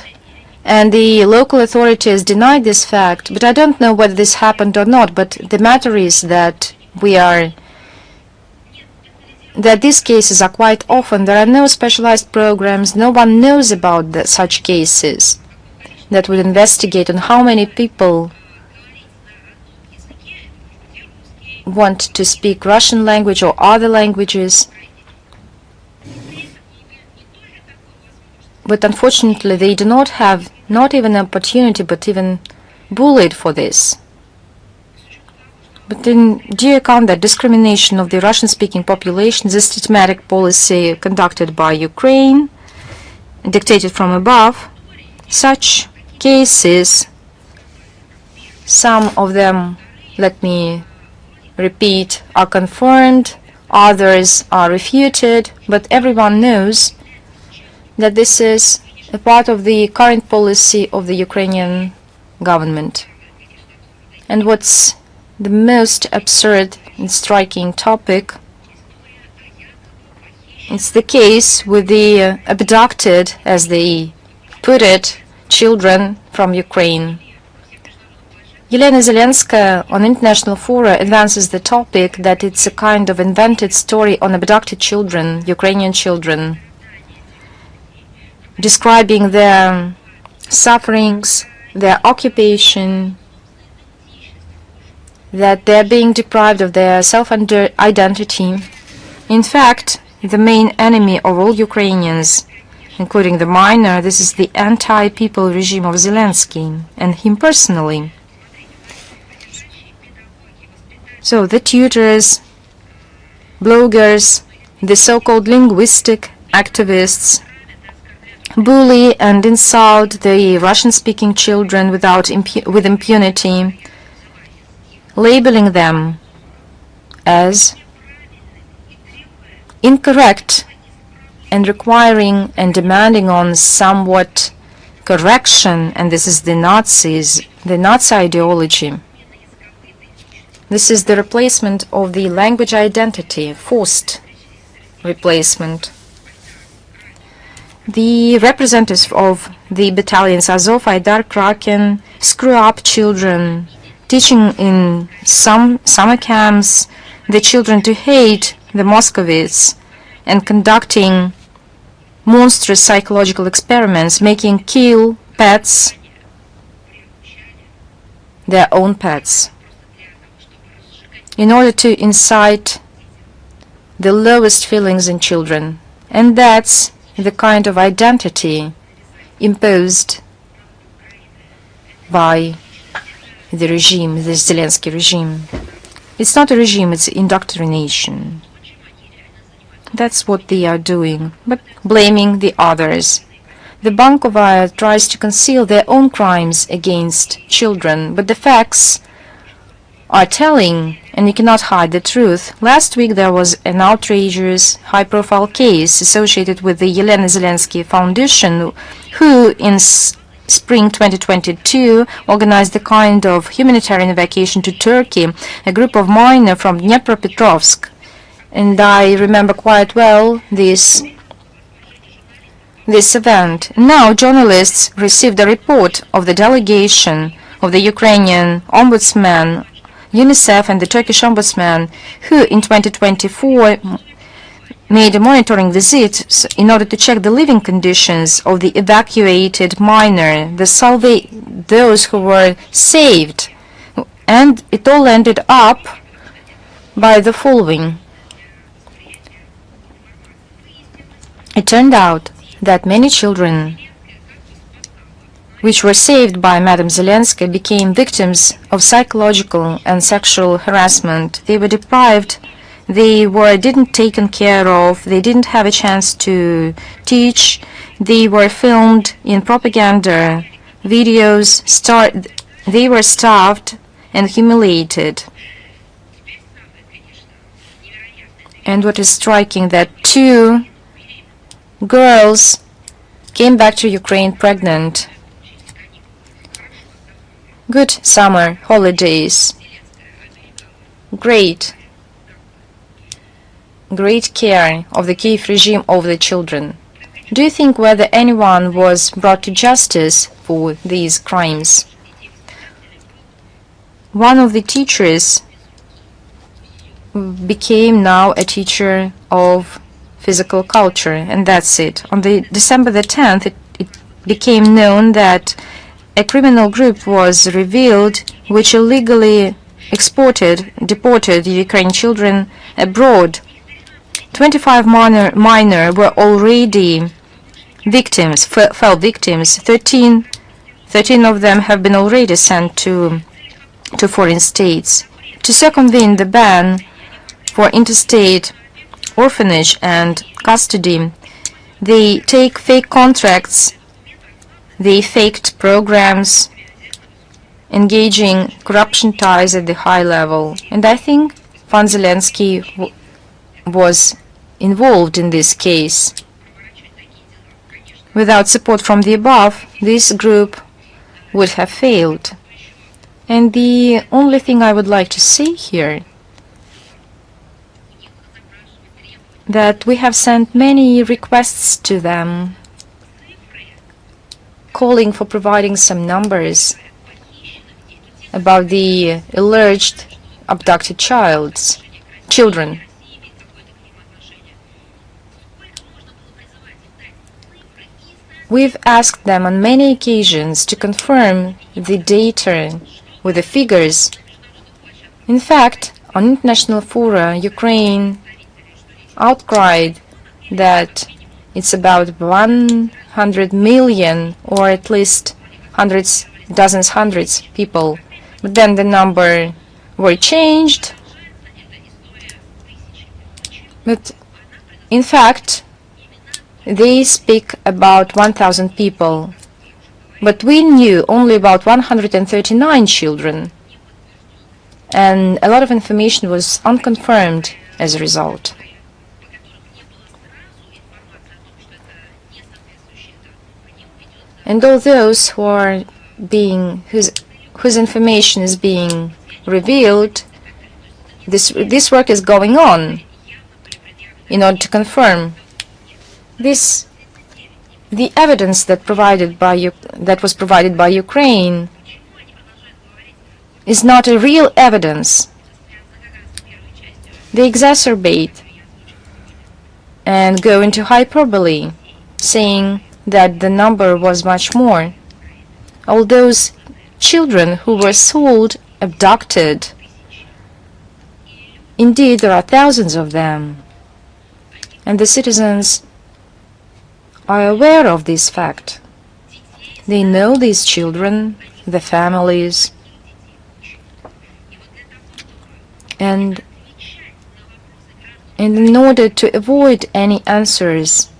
and the local authorities denied this fact. But I don't know whether this happened or not, but the matter is that these cases are quite often. There are no specialized programs. No one knows about such cases that would investigate on how many people want to speak Russian language or other languages. But unfortunately, they do not have not even an opportunity, but even bullied for this. But in due account that discrimination of the Russian-speaking population is a systematic policy conducted by Ukraine, dictated from above, such cases, some of them, let me repeat, are confirmed, others are refuted, but everyone knows that this is a part of the current policy of the Ukrainian government. And what's the most absurd and striking topic, it's the case with the abducted, as they put it, children from Ukraine. Yelena Zelenskaya on international fora advances the topic that it's a kind of invented story on abducted children, Ukrainian children, describing their sufferings, their occupation, that they're being deprived of their self-identity. In fact, the main enemy of all Ukrainians, including the minor, this is the anti-people regime of Zelensky and him personally. So the tutors, bloggers, the so-called linguistic activists bully and insult the Russian-speaking children with impunity, labeling them as incorrect and requiring and demanding on somewhat correction, and this is the Nazi ideology. This is the replacement of the language identity, forced replacement. The representatives of the battalions Azov, Aidar, Kraken screw up children, teaching in some summer camps the children to hate the Muscovites and conducting monstrous psychological experiments, making kill pets, their own pets, in order to incite the lowest feelings in children. And that's the kind of identity imposed by the regime, the Zelensky regime. It's not a regime, it's indoctrination. That's what they are doing, but blaming the others. The Bankova tries to conceal their own crimes against children, but the facts are telling, and you cannot hide the truth. Last week there was an outrageous, high-profile case associated with the Yelena Zelensky Foundation, who in spring 2022 organized a kind of humanitarian vacation to Turkey. A group of miners from Dnipropetrovsk And I remember quite well this event. Now journalists received a report of the delegation of the Ukrainian Ombudsman, UNICEF and the Turkish Ombudsman, who in 2024 made a monitoring visit in order to check the living conditions of the evacuated minor, those who were saved. And it all ended up by the following. It turned out that many children which were saved by Madam Zelensky became victims of psychological and sexual harassment. They were deprived, they didn't taken care of, they didn't have a chance to teach, they were filmed in propaganda videos, they were starved and humiliated. And what is striking, that 2 girls came back to Ukraine pregnant. Good summer holidays. Great care of the Kiev regime over the children. Do you think whether anyone was brought to justice for these crimes? One of the teachers became now a teacher of physical culture, and that's it. On December the 10th, it became known that a criminal group was revealed which illegally deported Ukrainian children abroad. 25 minor were already victims, fell victims. 13 of them have been already sent to foreign states. To circumvent the ban for interstate orphanage and custody, they take fake contracts, they faked programs, engaging corruption ties at the high level. And I think Van Zelensky was involved in this case. Without support from the above, this group would have failed. And the only thing I would like to say here, that we have sent many requests to them, calling for providing some numbers about the alleged abducted children. We've asked them on many occasions to confirm the data with the figures. In fact, on international fora, Ukraine outcried that it's about 100 million, or at least hundreds people. But then the number were changed. But in fact, they speak about 1,000 people. But we knew only about 139 children. And a lot of information was unconfirmed as a result. And all those whose information is being revealed, this work is going on in order to confirm this. The evidence that was provided by Ukraine is not a real evidence. They exacerbate and go into hyperbole, saying that the number was much more. All those children who were sold, abducted, indeed there are thousands of them. And the citizens are aware of this fact. They know these children, the families, and in order to avoid any answers,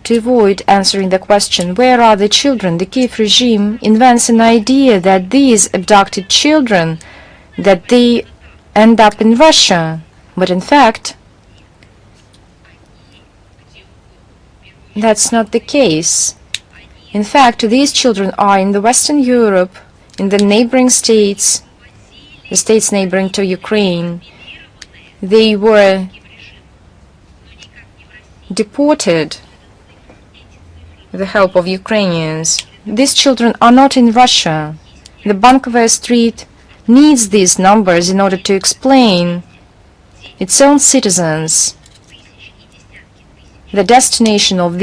to avoid answering the question, where are the children, the Kiev regime invents an idea that these abducted children, that they end up in Russia. But in fact, that's not the case. In fact, these children are in the Western Europe, in the neighboring states, the states neighboring to Ukraine, They were deported with the help of Ukrainians. These children are not in Russia. The Bankovaya Street needs these numbers in order to explain its own citizens the destination of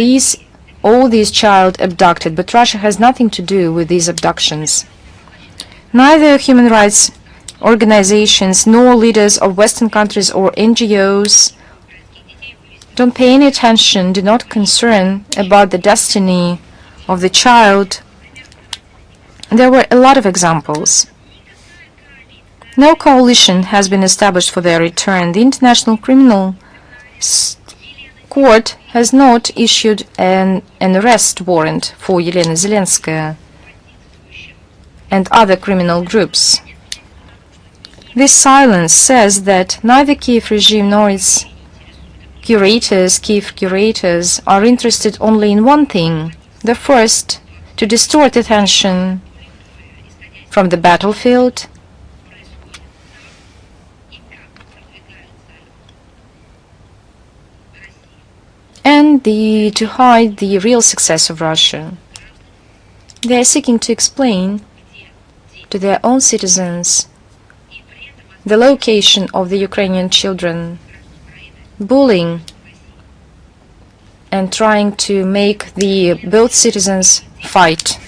all these child abducted, but Russia has nothing to do with these abductions. Neither human rights organizations nor leaders of Western countries or NGOs don't pay any attention, do not concern about the destiny of the child. There were a lot of examples. No coalition has been established for their return. The International Criminal Court has not issued an arrest warrant for Yelena Zelenskaya and other criminal groups. This silence says that neither Kiev regime nor its Kiev curators, are interested only in one thing. The first, to distort attention from the battlefield and to hide the real success of Russia. They are seeking to explain to their own citizens the location of the Ukrainian children, bullying and trying to make both citizens fight.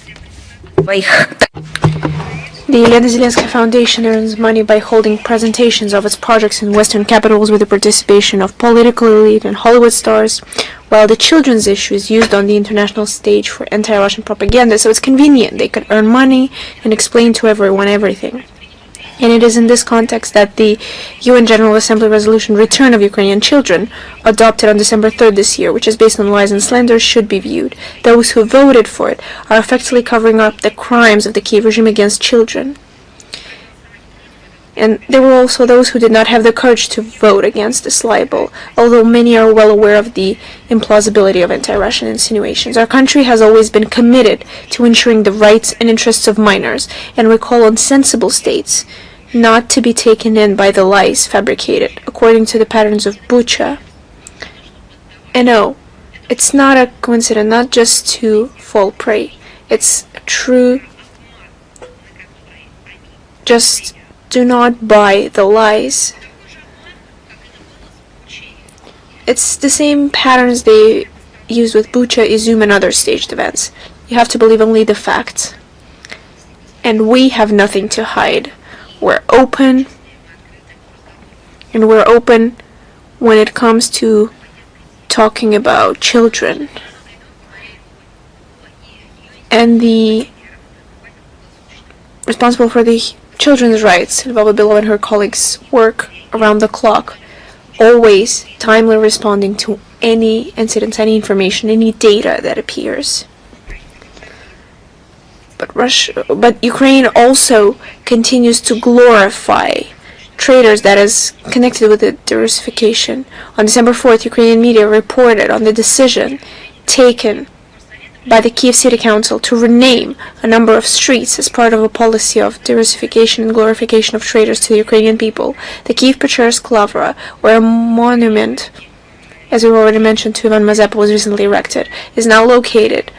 The Yelena Zelenskaya Foundation earns money by holding presentations of its projects in Western capitals with the participation of political elite and Hollywood stars, while the children's issue is used on the international stage for anti-Russian propaganda, so it's convenient. They can earn money and explain to everyone everything. And it is in this context that the UN General Assembly resolution Return of Ukrainian Children, adopted on December 3rd this year, which is based on lies and slanders, should be viewed. Those who voted for it are effectively covering up the crimes of the Kiev regime against children. And there were also those who did not have the courage to vote against this libel, although many are well aware of the implausibility of anti-Russian insinuations. Our country has always been committed to ensuring the rights and interests of minors, and we call on sensible states not to be taken in by the lies fabricated according to the patterns of Bucha. And no, it's not a coincidence, not just to fall prey. It's true. Just do not buy the lies. It's the same patterns they used with Bucha, Izum, and other staged events. You have to believe only the facts. And we have nothing to hide. We're open, and we're open when it comes to talking about children. And the responsible for the children's rights, Lvova Belova and her colleagues, work around the clock, always timely responding to any incidents, any information, any data that appears. But Ukraine also continues to glorify traitors that is connected with the diversification. On December 4th, Ukrainian media reported on the decision taken by the Kiev City Council to rename a number of streets as part of a policy of diversification and glorification of traitors to the Ukrainian people. The Kiev-Pechersk Lavra, where a monument, as we already mentioned, to Ivan Mazepa was recently erected, is now located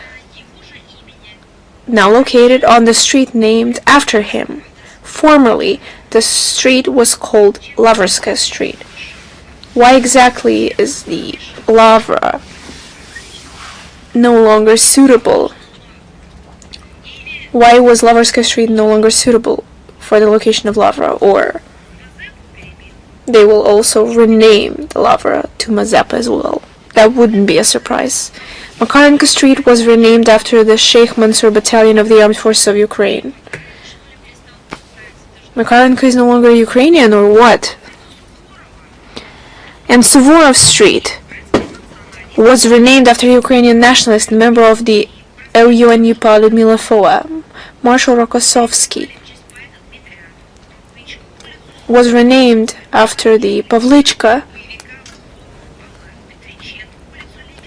on the street named after him. Formerly, the street was called Lavrskaya Street. Why exactly is the Lavra no longer suitable? Why was Lavrskaya Street no longer suitable for the location of Lavra? Or they will also rename the Lavra to Mazepa as well. That wouldn't be a surprise. Makarenko Street was renamed after the Sheikh Mansour Battalion of the Armed Forces of Ukraine. Makarenko is no longer Ukrainian, or what? And Suvorov Street was renamed after a Ukrainian nationalist, member of the LUNUPA Lyudmila Foa, Marshal Rokossovsky. Was renamed after the Pavlichka.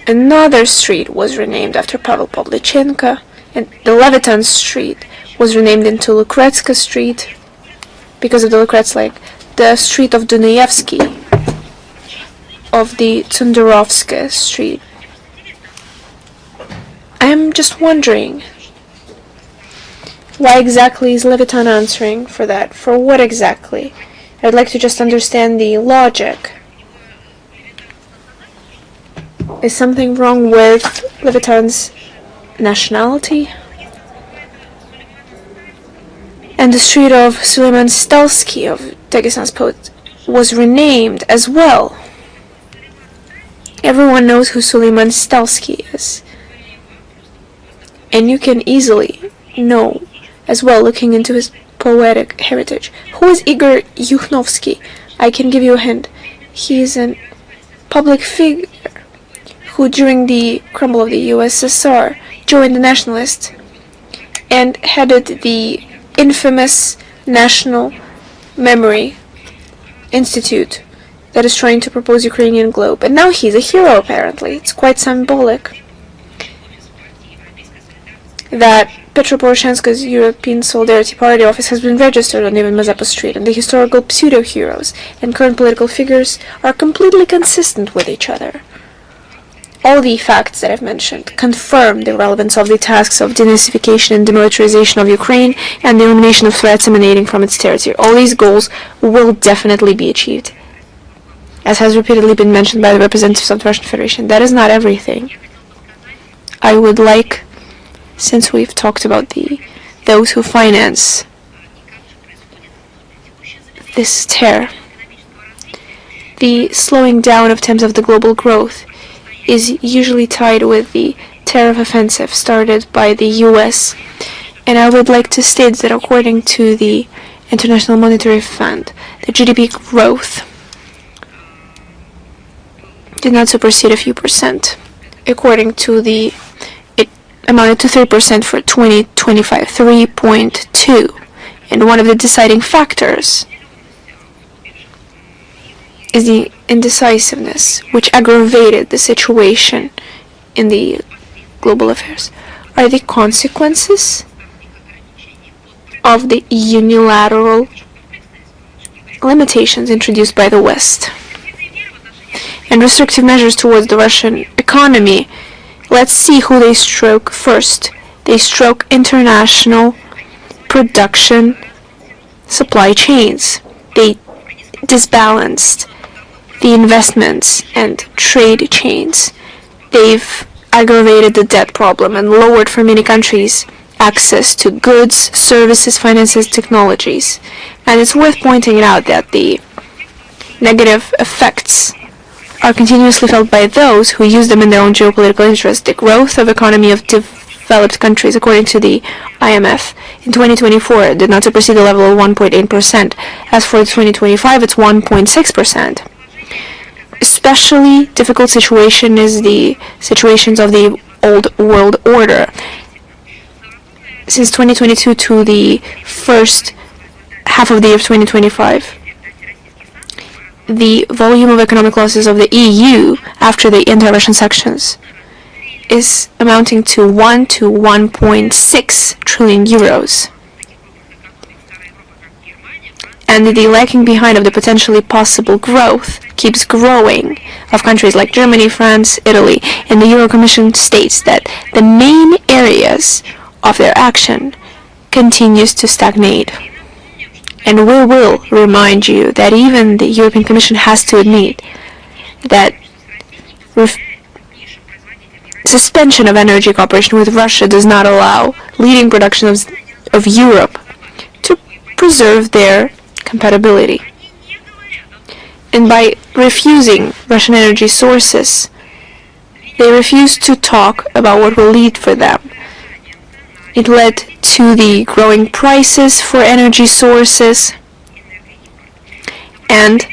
Another street was renamed after Pavel Pavlichenko, and the Levitan Street was renamed into Lukretska Street because of the Lukrets, like the street of Dunayevsky. of the Tsundurovska Street. I am just wondering, why exactly is Levitan answering for that? For what exactly? I'd like to just understand the logic. Is something wrong with Levitan's nationality? And the street of Suleiman Stalsky of Dagestan's poet was renamed as well. Everyone knows who Suleiman Stalsky is. And you can easily know as well, looking into his poetic heritage. Who is Igor Yukhnovsky? I can give you a hint. He is a public figure who, during the crumble of the USSR, joined the nationalists and headed the infamous National Memory Institute that is trying to propose Ukrainian globe. And now he's a hero, apparently. It's quite symbolic that Petro Poroshenko's European Solidarity Party office has been registered on Ivan Mazepa Street, and the historical pseudo-heroes and current political figures are completely consistent with each other. All the facts that I've mentioned confirm the relevance of the tasks of denazification and demilitarization of Ukraine and the elimination of threats emanating from its territory. All these goals will definitely be achieved, as has repeatedly been mentioned by the representatives of the Russian Federation. That is not everything. I would like, since we've talked about those who finance this terror, the slowing down of terms of the global growth is usually tied with the tariff offensive started by the US. And I would like to state that according to the International Monetary Fund, the GDP growth did not supersede a few percent. According to it amounted to 3% for 2025, 3.2. And one of the deciding factors is the indecisiveness, which aggravated the situation in the global affairs, are the consequences of the unilateral limitations introduced by the West and restrictive measures towards the Russian economy. Let's see who they stroke first. They stroke international production supply chains. They disbalanced the investments and trade chains. They've aggravated the debt problem and lowered for many countries access to goods, services, finances, technologies. And it's worth pointing out that the negative effects are continuously felt by those who use them in their own geopolitical interests. The growth of economy of developed countries, according to the IMF, in 2024 did not supersede the level of 1.8%. As for 2025, it's 1.6%. Especially difficult situation is the situations of the old world order. Since 2022 to the first half of the year of 2025, the volume of economic losses of the EU after the anti-Russian sanctions is amounting to 1 to 1.6 trillion euros. And the lagging behind of the potentially possible growth keeps growing of countries like Germany, France, Italy, and the Euro Commission states that the main areas of their action continues to stagnate. And we will remind you that even the European Commission has to admit that suspension of energy cooperation with Russia does not allow leading production of Europe to preserve their compatibility. And by refusing Russian energy sources, they refuse to talk about what will lead for them. It led to the growing prices for energy sources and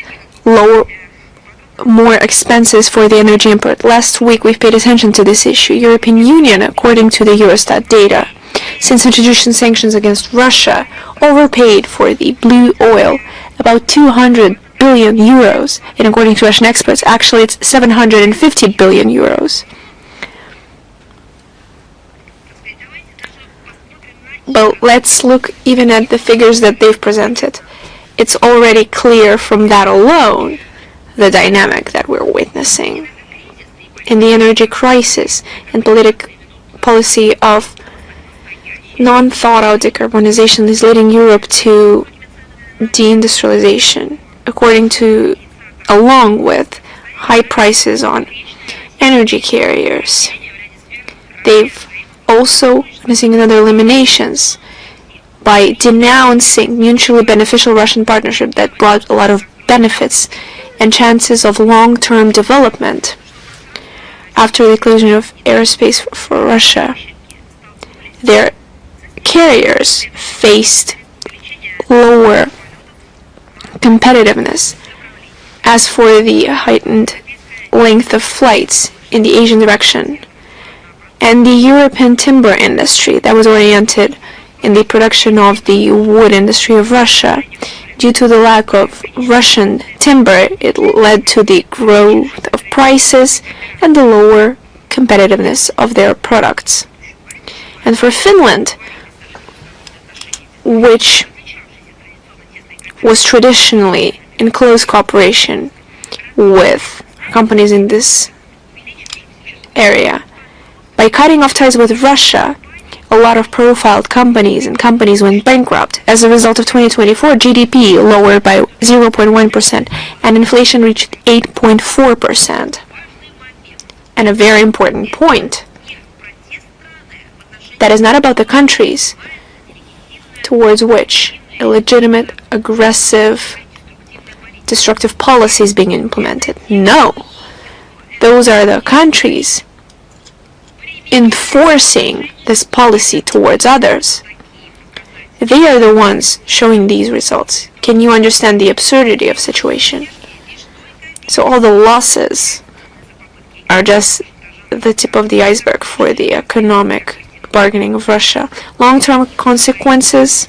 more expenses for the energy import. Last week we've paid attention to this issue. European Union, according to the Eurostat data, since introducing sanctions against Russia, overpaid for the blue oil about 200 billion euros, and according to Russian experts, actually it's 750 billion euros. But let's look even at the figures that they've presented. It's already clear from that alone the dynamic that we're witnessing. In the energy crisis and policy of non-thought-out decarbonization is leading Europe to deindustrialization, along with high prices on energy carriers. They've also missing another eliminations by denouncing mutually beneficial Russian partnership that brought a lot of benefits and chances of long-term development. After the closing of airspace for Russia, their carriers faced lower competitiveness. As for the heightened length of flights in the Asian direction, and the European timber industry that was oriented in the production of the wood industry of Russia, due to the lack of Russian timber, it led to the growth of prices and the lower competitiveness of their products. And for Finland, which was traditionally in close cooperation with companies in this area, by cutting off ties with Russia, a lot of profiled companies went bankrupt. As a result of 2024, GDP lowered by 0.1% and inflation reached 8.4%. And a very important point, that is not about the countries towards which illegitimate, aggressive, destructive policies being implemented. No, those are the countries enforcing this policy towards others. They are the ones showing these results. Can you understand the absurdity of the situation? So all the losses are just the tip of the iceberg for the economic bargaining of Russia. Long-term consequences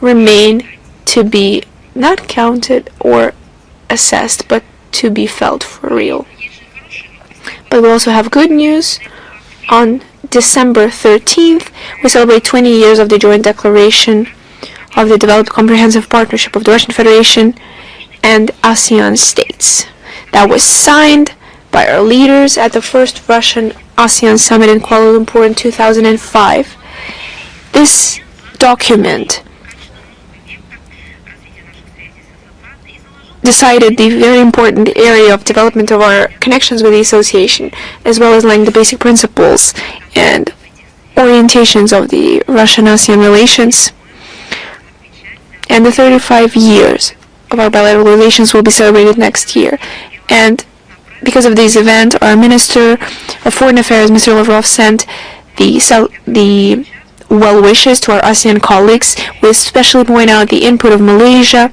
remain to be not counted or assessed, but to be felt for real. But we also have good news. On December 13th, we celebrate 20 years of the joint declaration of the Developed Comprehensive Partnership of the Russian Federation and ASEAN states. That was signed by our leaders at the first Russian-ASEAN summit in Kuala Lumpur in 2005. This document decided the very important area of development of our connections with the association, as well as laying the basic principles and orientations of the Russian-ASEAN relations. And the 35 years of our bilateral relations will be celebrated next year. And because of this event, our Minister of Foreign Affairs, Mr. Lavrov, sent the well wishes to our ASEAN colleagues. We especially point out the input of Malaysia,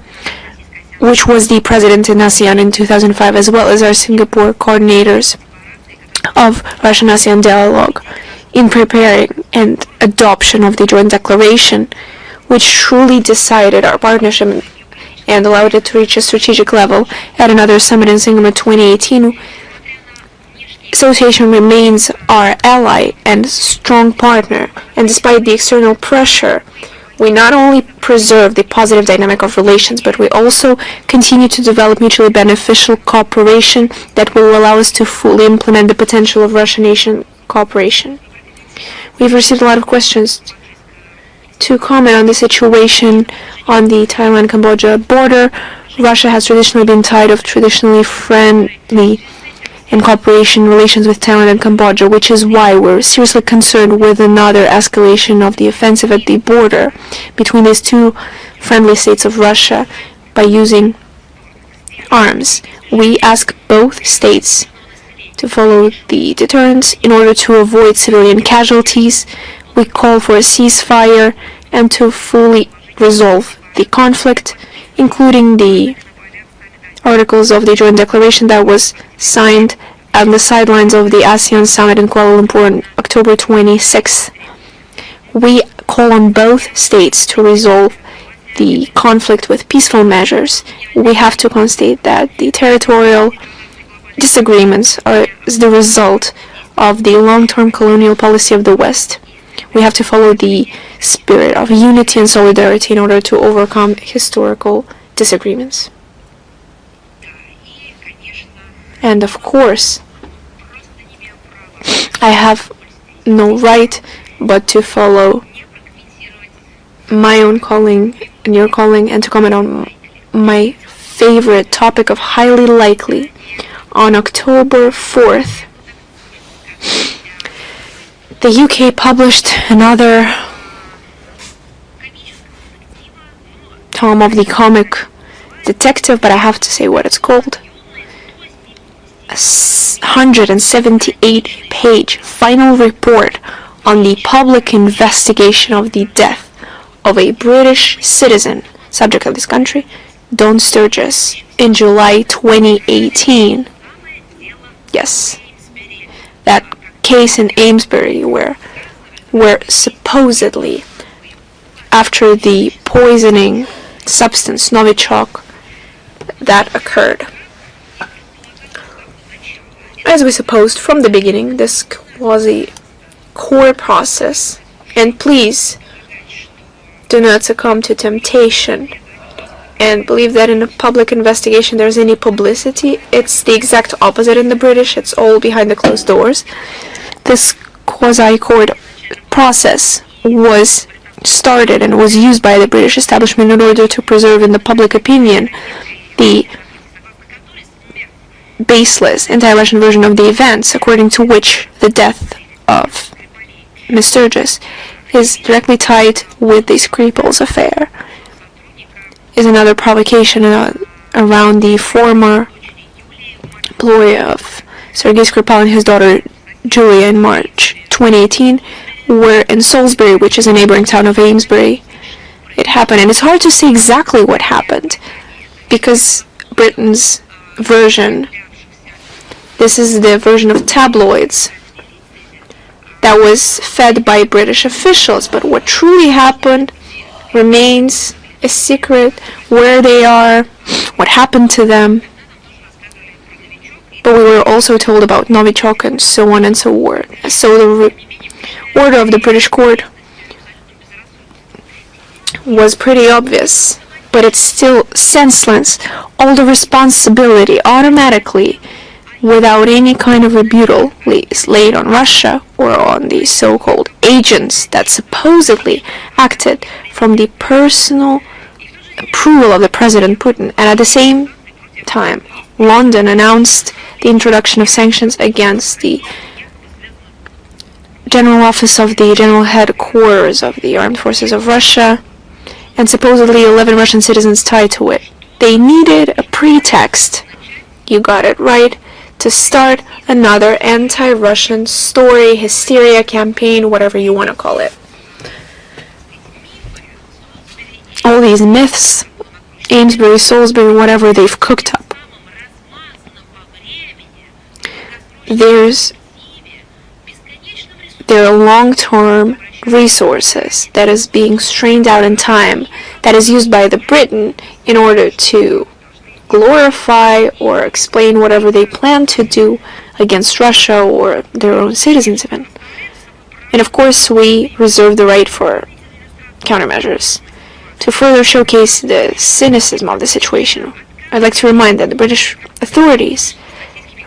which was the president in ASEAN in 2005, as well as our Singapore coordinators of Russian-ASEAN dialogue in preparing and adoption of the joint declaration, which truly decided our partnership and allowed it to reach a strategic level at another summit in Singapore 2018. Association remains our ally and strong partner, and despite the external pressure, we not only preserve the positive dynamic of relations, but we also continue to develop mutually beneficial cooperation that will allow us to fully implement the potential of Russian-Asian cooperation. We've received a lot of questions to comment on the situation on the Thailand-Cambodia border. Russia has traditionally been tied of traditionally friendly and cooperation relations with Thailand and Cambodia, which is why we're seriously concerned with another escalation of the offensive at the border between these two friendly states of Russia by using arms. We ask both states to follow the deterrence in order to avoid civilian casualties. We call for a ceasefire and to fully resolve the conflict, including the articles of the joint declaration that was signed on the sidelines of the ASEAN summit in Kuala Lumpur on October 26th. We call on both states to resolve the conflict with peaceful measures. We have to constate that the territorial disagreements are the result of the long-term colonial policy of the West. We have to follow the spirit of unity and solidarity in order to overcome historical disagreements. And of course, I have no right but to follow my own calling and your calling and to comment on my favorite topic of highly likely. On October 4th, the UK published another tome of the comic detective, but I have to say what it's called. A 178-page final report on the public investigation of the death of a British citizen, subject of this country, Don Sturgis, in July 2018. Yes, that case in Amesbury where supposedly, after the poisoning substance Novichok that occurred. As we supposed from the beginning, this was a core process, and please do not succumb to temptation and believe that in a public investigation there's any publicity. It's the exact opposite in the British. It's all behind the closed doors. This quasi-court process was started and was used by the British establishment in order to preserve in the public opinion the baseless anti-Russian version of the events, according to which the death of Ms. Sturgis is directly tied with the Skripal's affair, is another provocation around the former employee of Sergei Skripal and his daughter Julia in March 2018, where in Salisbury, which is a neighboring town of Amesbury, it happened. And it's hard to say exactly what happened, because Britain's version, this is the version of tabloids that was fed by British officials, but what truly happened remains a secret, where they are, what happened to them. But we were also told about Novichok and so on and so forth. So the order of the British court was pretty obvious, but it's still senseless. All the responsibility automatically, without any kind of rebuttal, is laid on Russia or on the so-called agents that supposedly acted from the personal approval of the President Putin. And at the same time, London announced the introduction of sanctions against the General Office of the General Headquarters of the Armed Forces of Russia, and supposedly 11 Russian citizens tied to it. They needed a pretext, you got it right, to start another anti-Russian story, hysteria campaign, whatever you want to call it. All these myths, Amesbury, Salisbury, whatever they've cooked up. There are long-term resources that is being strained out in time, that is used by the Britain in order to glorify or explain whatever they plan to do against Russia or their own citizens even. And of course we reserve the right for countermeasures. To further showcase the cynicism of the situation, I'd like to remind that the British authorities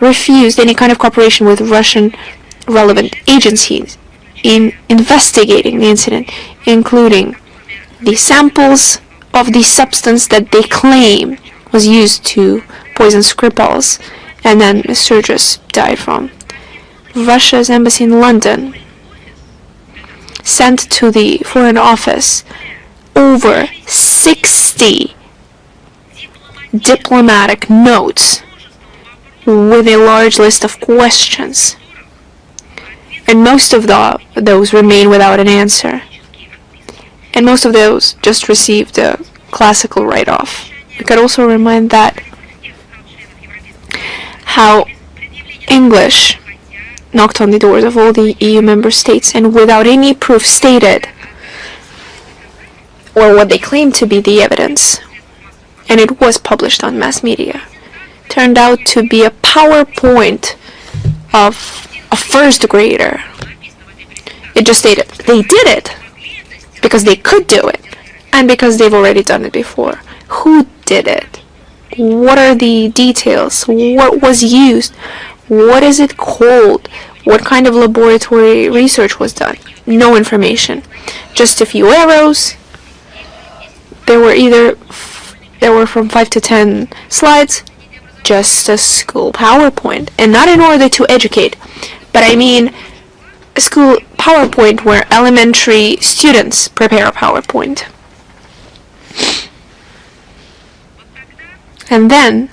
refused any kind of cooperation with Russian relevant agencies in investigating the incident, including the samples of the substance that they claim was used to poison Skripals and then Ms. Sturgis died from. Russia's embassy in London sent to the Foreign Office over 60 diplomatic notes with a large list of questions, and most of those remain without an answer, and most of those just received a classical write-off. We could also remind that how English knocked on the doors of all the EU member states, and without any proof stated or what they claimed to be the evidence, and it was published on mass media, turned out to be a PowerPoint of a first grader. It just stated they did it because they could do it and because they've already done it before. Who did it? What are the details? What was used? What is it called? What kind of laboratory research was done? No information. Just a few arrows. There were from 5 to 10 slides. Just a school PowerPoint. And not in order to educate, but I mean a school PowerPoint where elementary students prepare a PowerPoint. And then,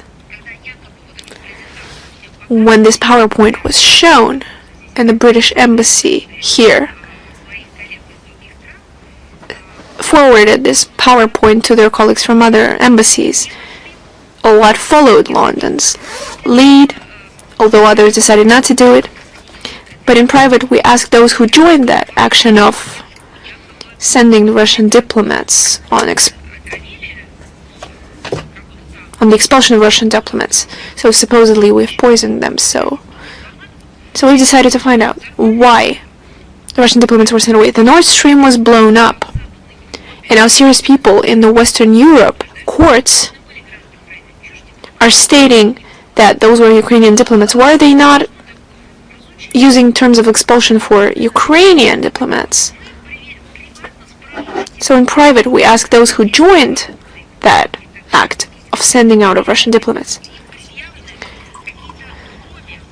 when this PowerPoint was shown in the British Embassy here, forwarded this PowerPoint to their colleagues from other embassies, a lot followed London's lead, although others decided not to do it. But in private, we asked those who joined that action of sending the Russian diplomats on the expulsion of Russian diplomats. So supposedly we've poisoned them. So we decided to find out why the Russian diplomats were sent away. The Nord Stream was blown up, and now serious people in the Western Europe courts are stating that those were Ukrainian diplomats. Why are they not using terms of expulsion for Ukrainian diplomats? So in private, we asked those who joined that act of sending out of Russian diplomats,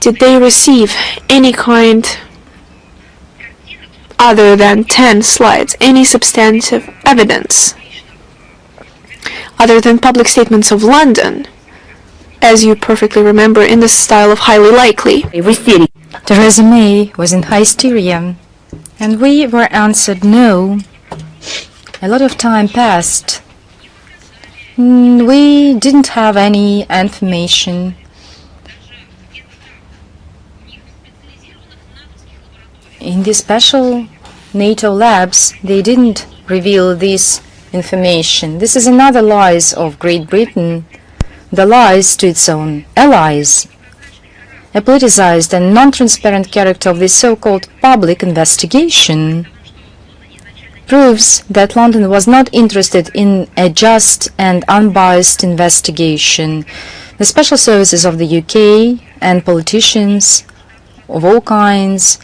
did they receive any kind other than 10 slides, any substantive evidence, other than public statements of London, as you perfectly remember, in the style of highly likely? Theresa May was in hysteria, and we were answered no. A lot of time passed. We didn't have any information. In the special NATO labs, they didn't reveal this information. This is another lies of Great Britain, the lies to its own allies. A politicized and non-transparent character of this so-called public investigation proves that London was not interested in a just and unbiased investigation. The special services of the UK and politicians of all kinds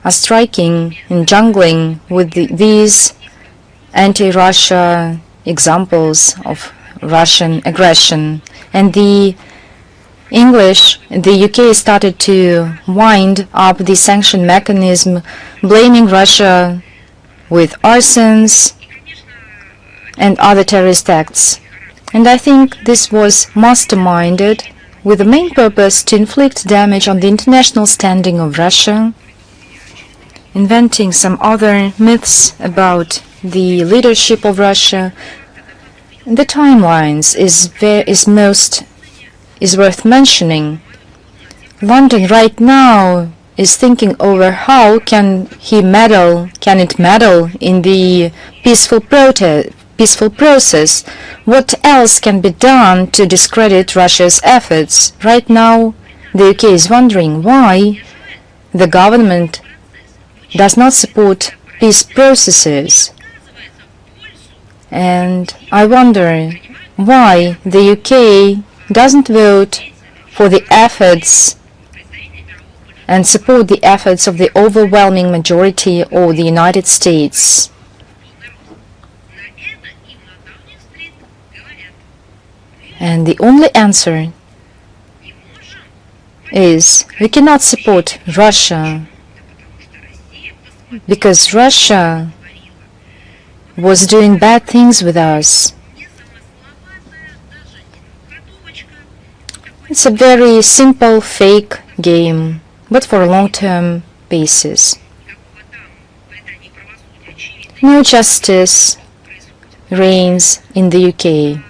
are striking and jungling with these anti-Russia examples of Russian aggression. And the UK started to wind up the sanction mechanism, blaming Russia with arsons and other terrorist acts. And I think this was masterminded with the main purpose to inflict damage on the international standing of Russia, inventing some other myths about the leadership of Russia. The timelines is worth mentioning. London right now is thinking over how can it meddle in the peaceful process. What else can be done to discredit Russia's efforts? Right now, the UK is wondering why the government does not support peace processes. And I wonder why the UK doesn't vote for the efforts and support the efforts of the overwhelming majority of the United States. And the only answer is we cannot support Russia because Russia was doing bad things with us. It's a very simple fake game, but for a long-term basis. No justice reigns in the UK.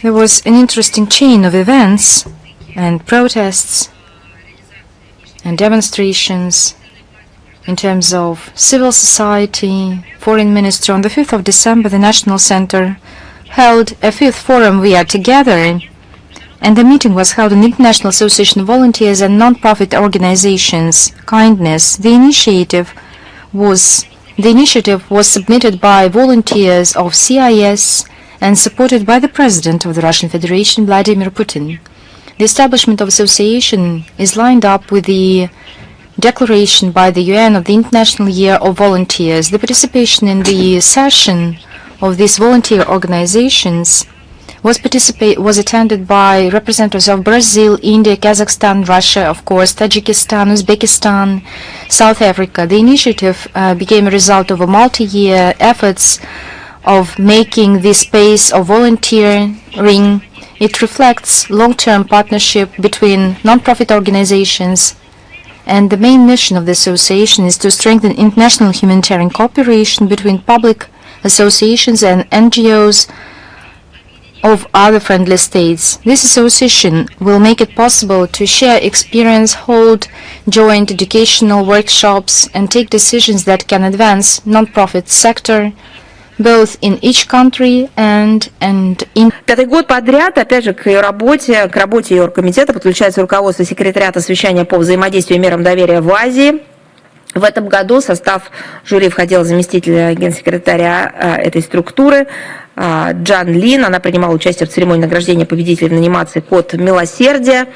There was an interesting chain of events and protests and demonstrations in terms of civil society. Foreign Ministry on the 5th of December, the National Center held a 5th forum We Are Together, and the meeting was held in the International Association of Volunteers and Non-Profit Organizations, Kindness. The initiative was submitted by volunteers of CIS and supported by the President of the Russian Federation, Vladimir Putin. The establishment of association is lined up with the declaration by the UN of the International Year of Volunteers. The participation in the session of these volunteer organizations was attended by representatives of Brazil, India, Kazakhstan, Russia, of course, Tajikistan, Uzbekistan, South Africa. The initiative became a result of a multi-year efforts of making this space of volunteering. It reflects long-term partnership between non-profit organizations, and the main mission of the association is to strengthen international humanitarian cooperation between public associations and NGOs of other friendly states. This association will make it possible to share experience, hold joint educational workshops, and take decisions that can advance non-profit sector both in each country and in. Пятый год подряд, опять же, к работе ее оргкомитета подключается руководство секретариата совещания по взаимодействию и мерам доверия в Азии. В этом году в состав жюри входил заместитель генсекретаря этой структуры Джан Лин. Она принимала участие в церемонии награждения победителей в номинации «Код милосердия».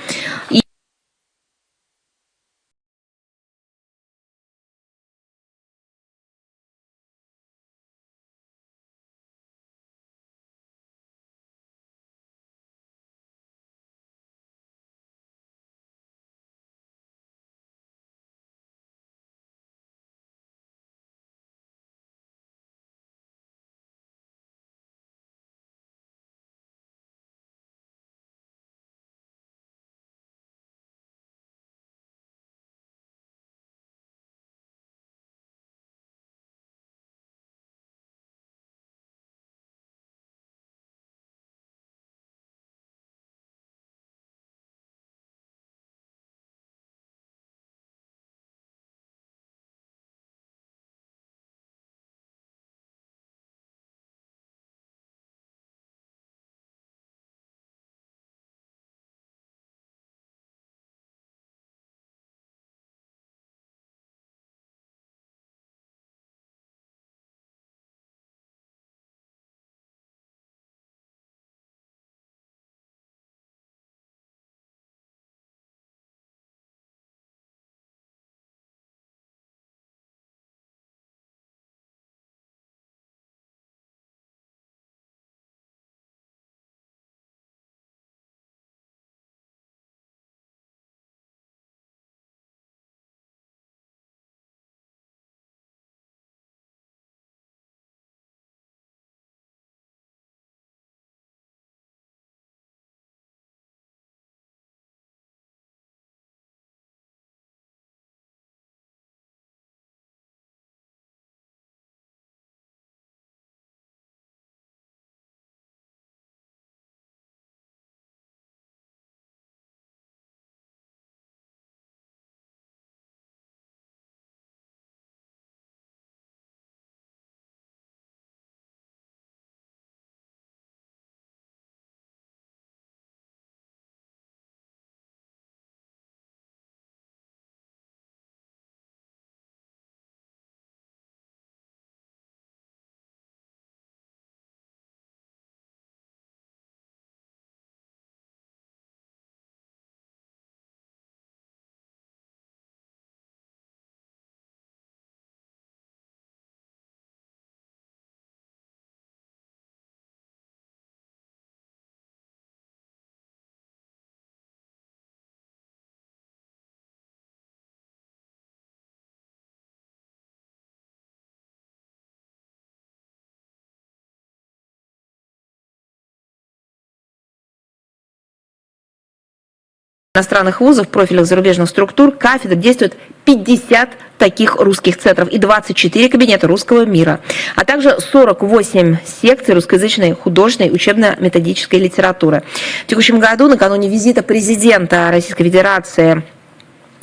Иностранных вузов, профильных зарубежных структур, кафедр действует 50 таких русских центров и 24 кабинета русского мира, а также 48 секций русскоязычной художественной учебно-методической литературы. В текущем году, накануне визита президента Российской Федерации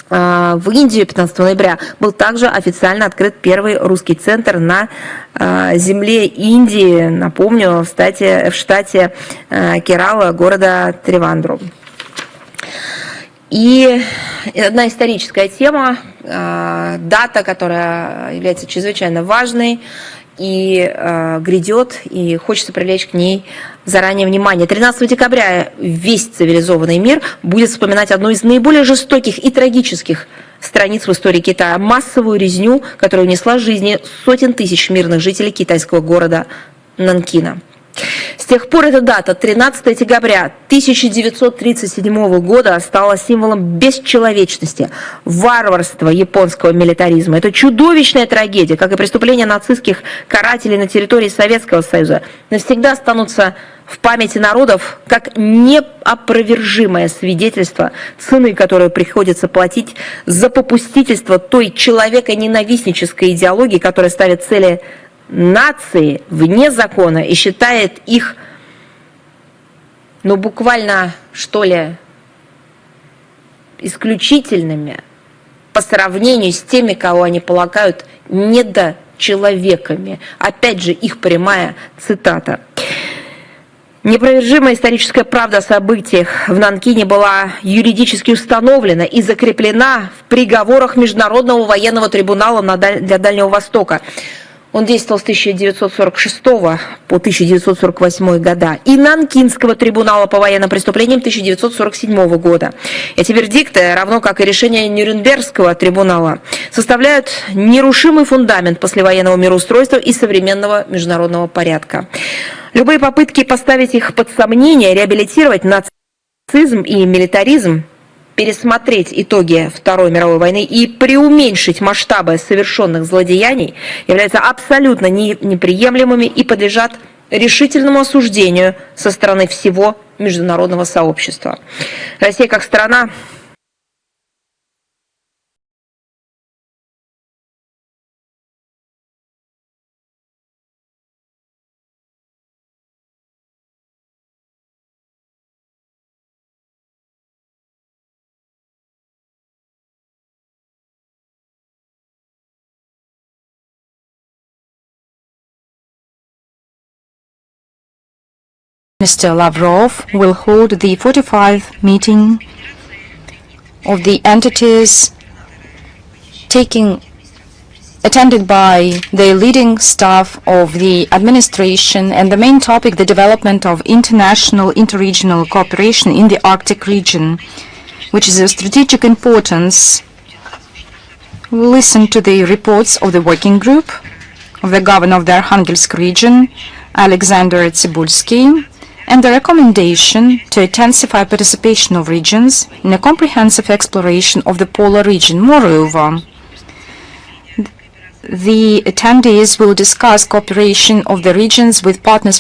в Индию 15 ноября, был также официально открыт первый русский центр на земле Индии, напомню, в штате Керала, города Тривандру. И одна историческая тема, дата, которая является чрезвычайно важной и грядет, и хочется привлечь к ней заранее внимание. 13 декабря весь цивилизованный мир будет вспоминать одну из наиболее жестоких и трагических страниц в истории Китая. Массовую резню, которая унесла жизни сотен тысяч мирных жителей китайского города Нанкина. С тех пор эта дата, 13 декабря 1937 года, стала символом бесчеловечности, варварства японского милитаризма. Это чудовищная трагедия, как и преступления нацистских карателей на территории Советского Союза, навсегда останутся в памяти народов как неопровержимое свидетельство цены, которую приходится платить за попустительство той человеконенавистнической идеологии, которая ставит цели нации вне закона и считает их, буквально, что ли, исключительными по сравнению с теми, кого они полагают недочеловеками. Опять же, их прямая цитата. Непровержимая историческая правда о событиях в Нанкине была юридически установлена и закреплена в приговорах Международного военного трибунала для Дальнего Востока. Он действовал с 1946 по 1948 года, и Нанкинского трибунала по военным преступлениям 1947 года. Эти вердикты, равно как и решение Нюрнбергского трибунала, составляют нерушимый фундамент послевоенного мироустройства и современного международного порядка. Любые попытки поставить их под сомнение, реабилитировать нацизм и милитаризм, пересмотреть итоги Второй мировой войны и преуменьшить масштабы совершенных злодеяний являются абсолютно неприемлемыми и подлежат решительному осуждению со стороны всего международного сообщества. Россия как страна Mr. Lavrov will hold the 45th meeting of the entities attended by the leading staff of the administration, and the main topic, the development of international interregional cooperation in the Arctic region, which is of strategic importance. We'll listen to the reports of the working group of the governor of the Arkhangelsk region, Alexander Tsibulsky, and the recommendation to intensify participation of regions in a comprehensive exploration of the polar region. Moreover, the attendees will discuss cooperation of the regions with partners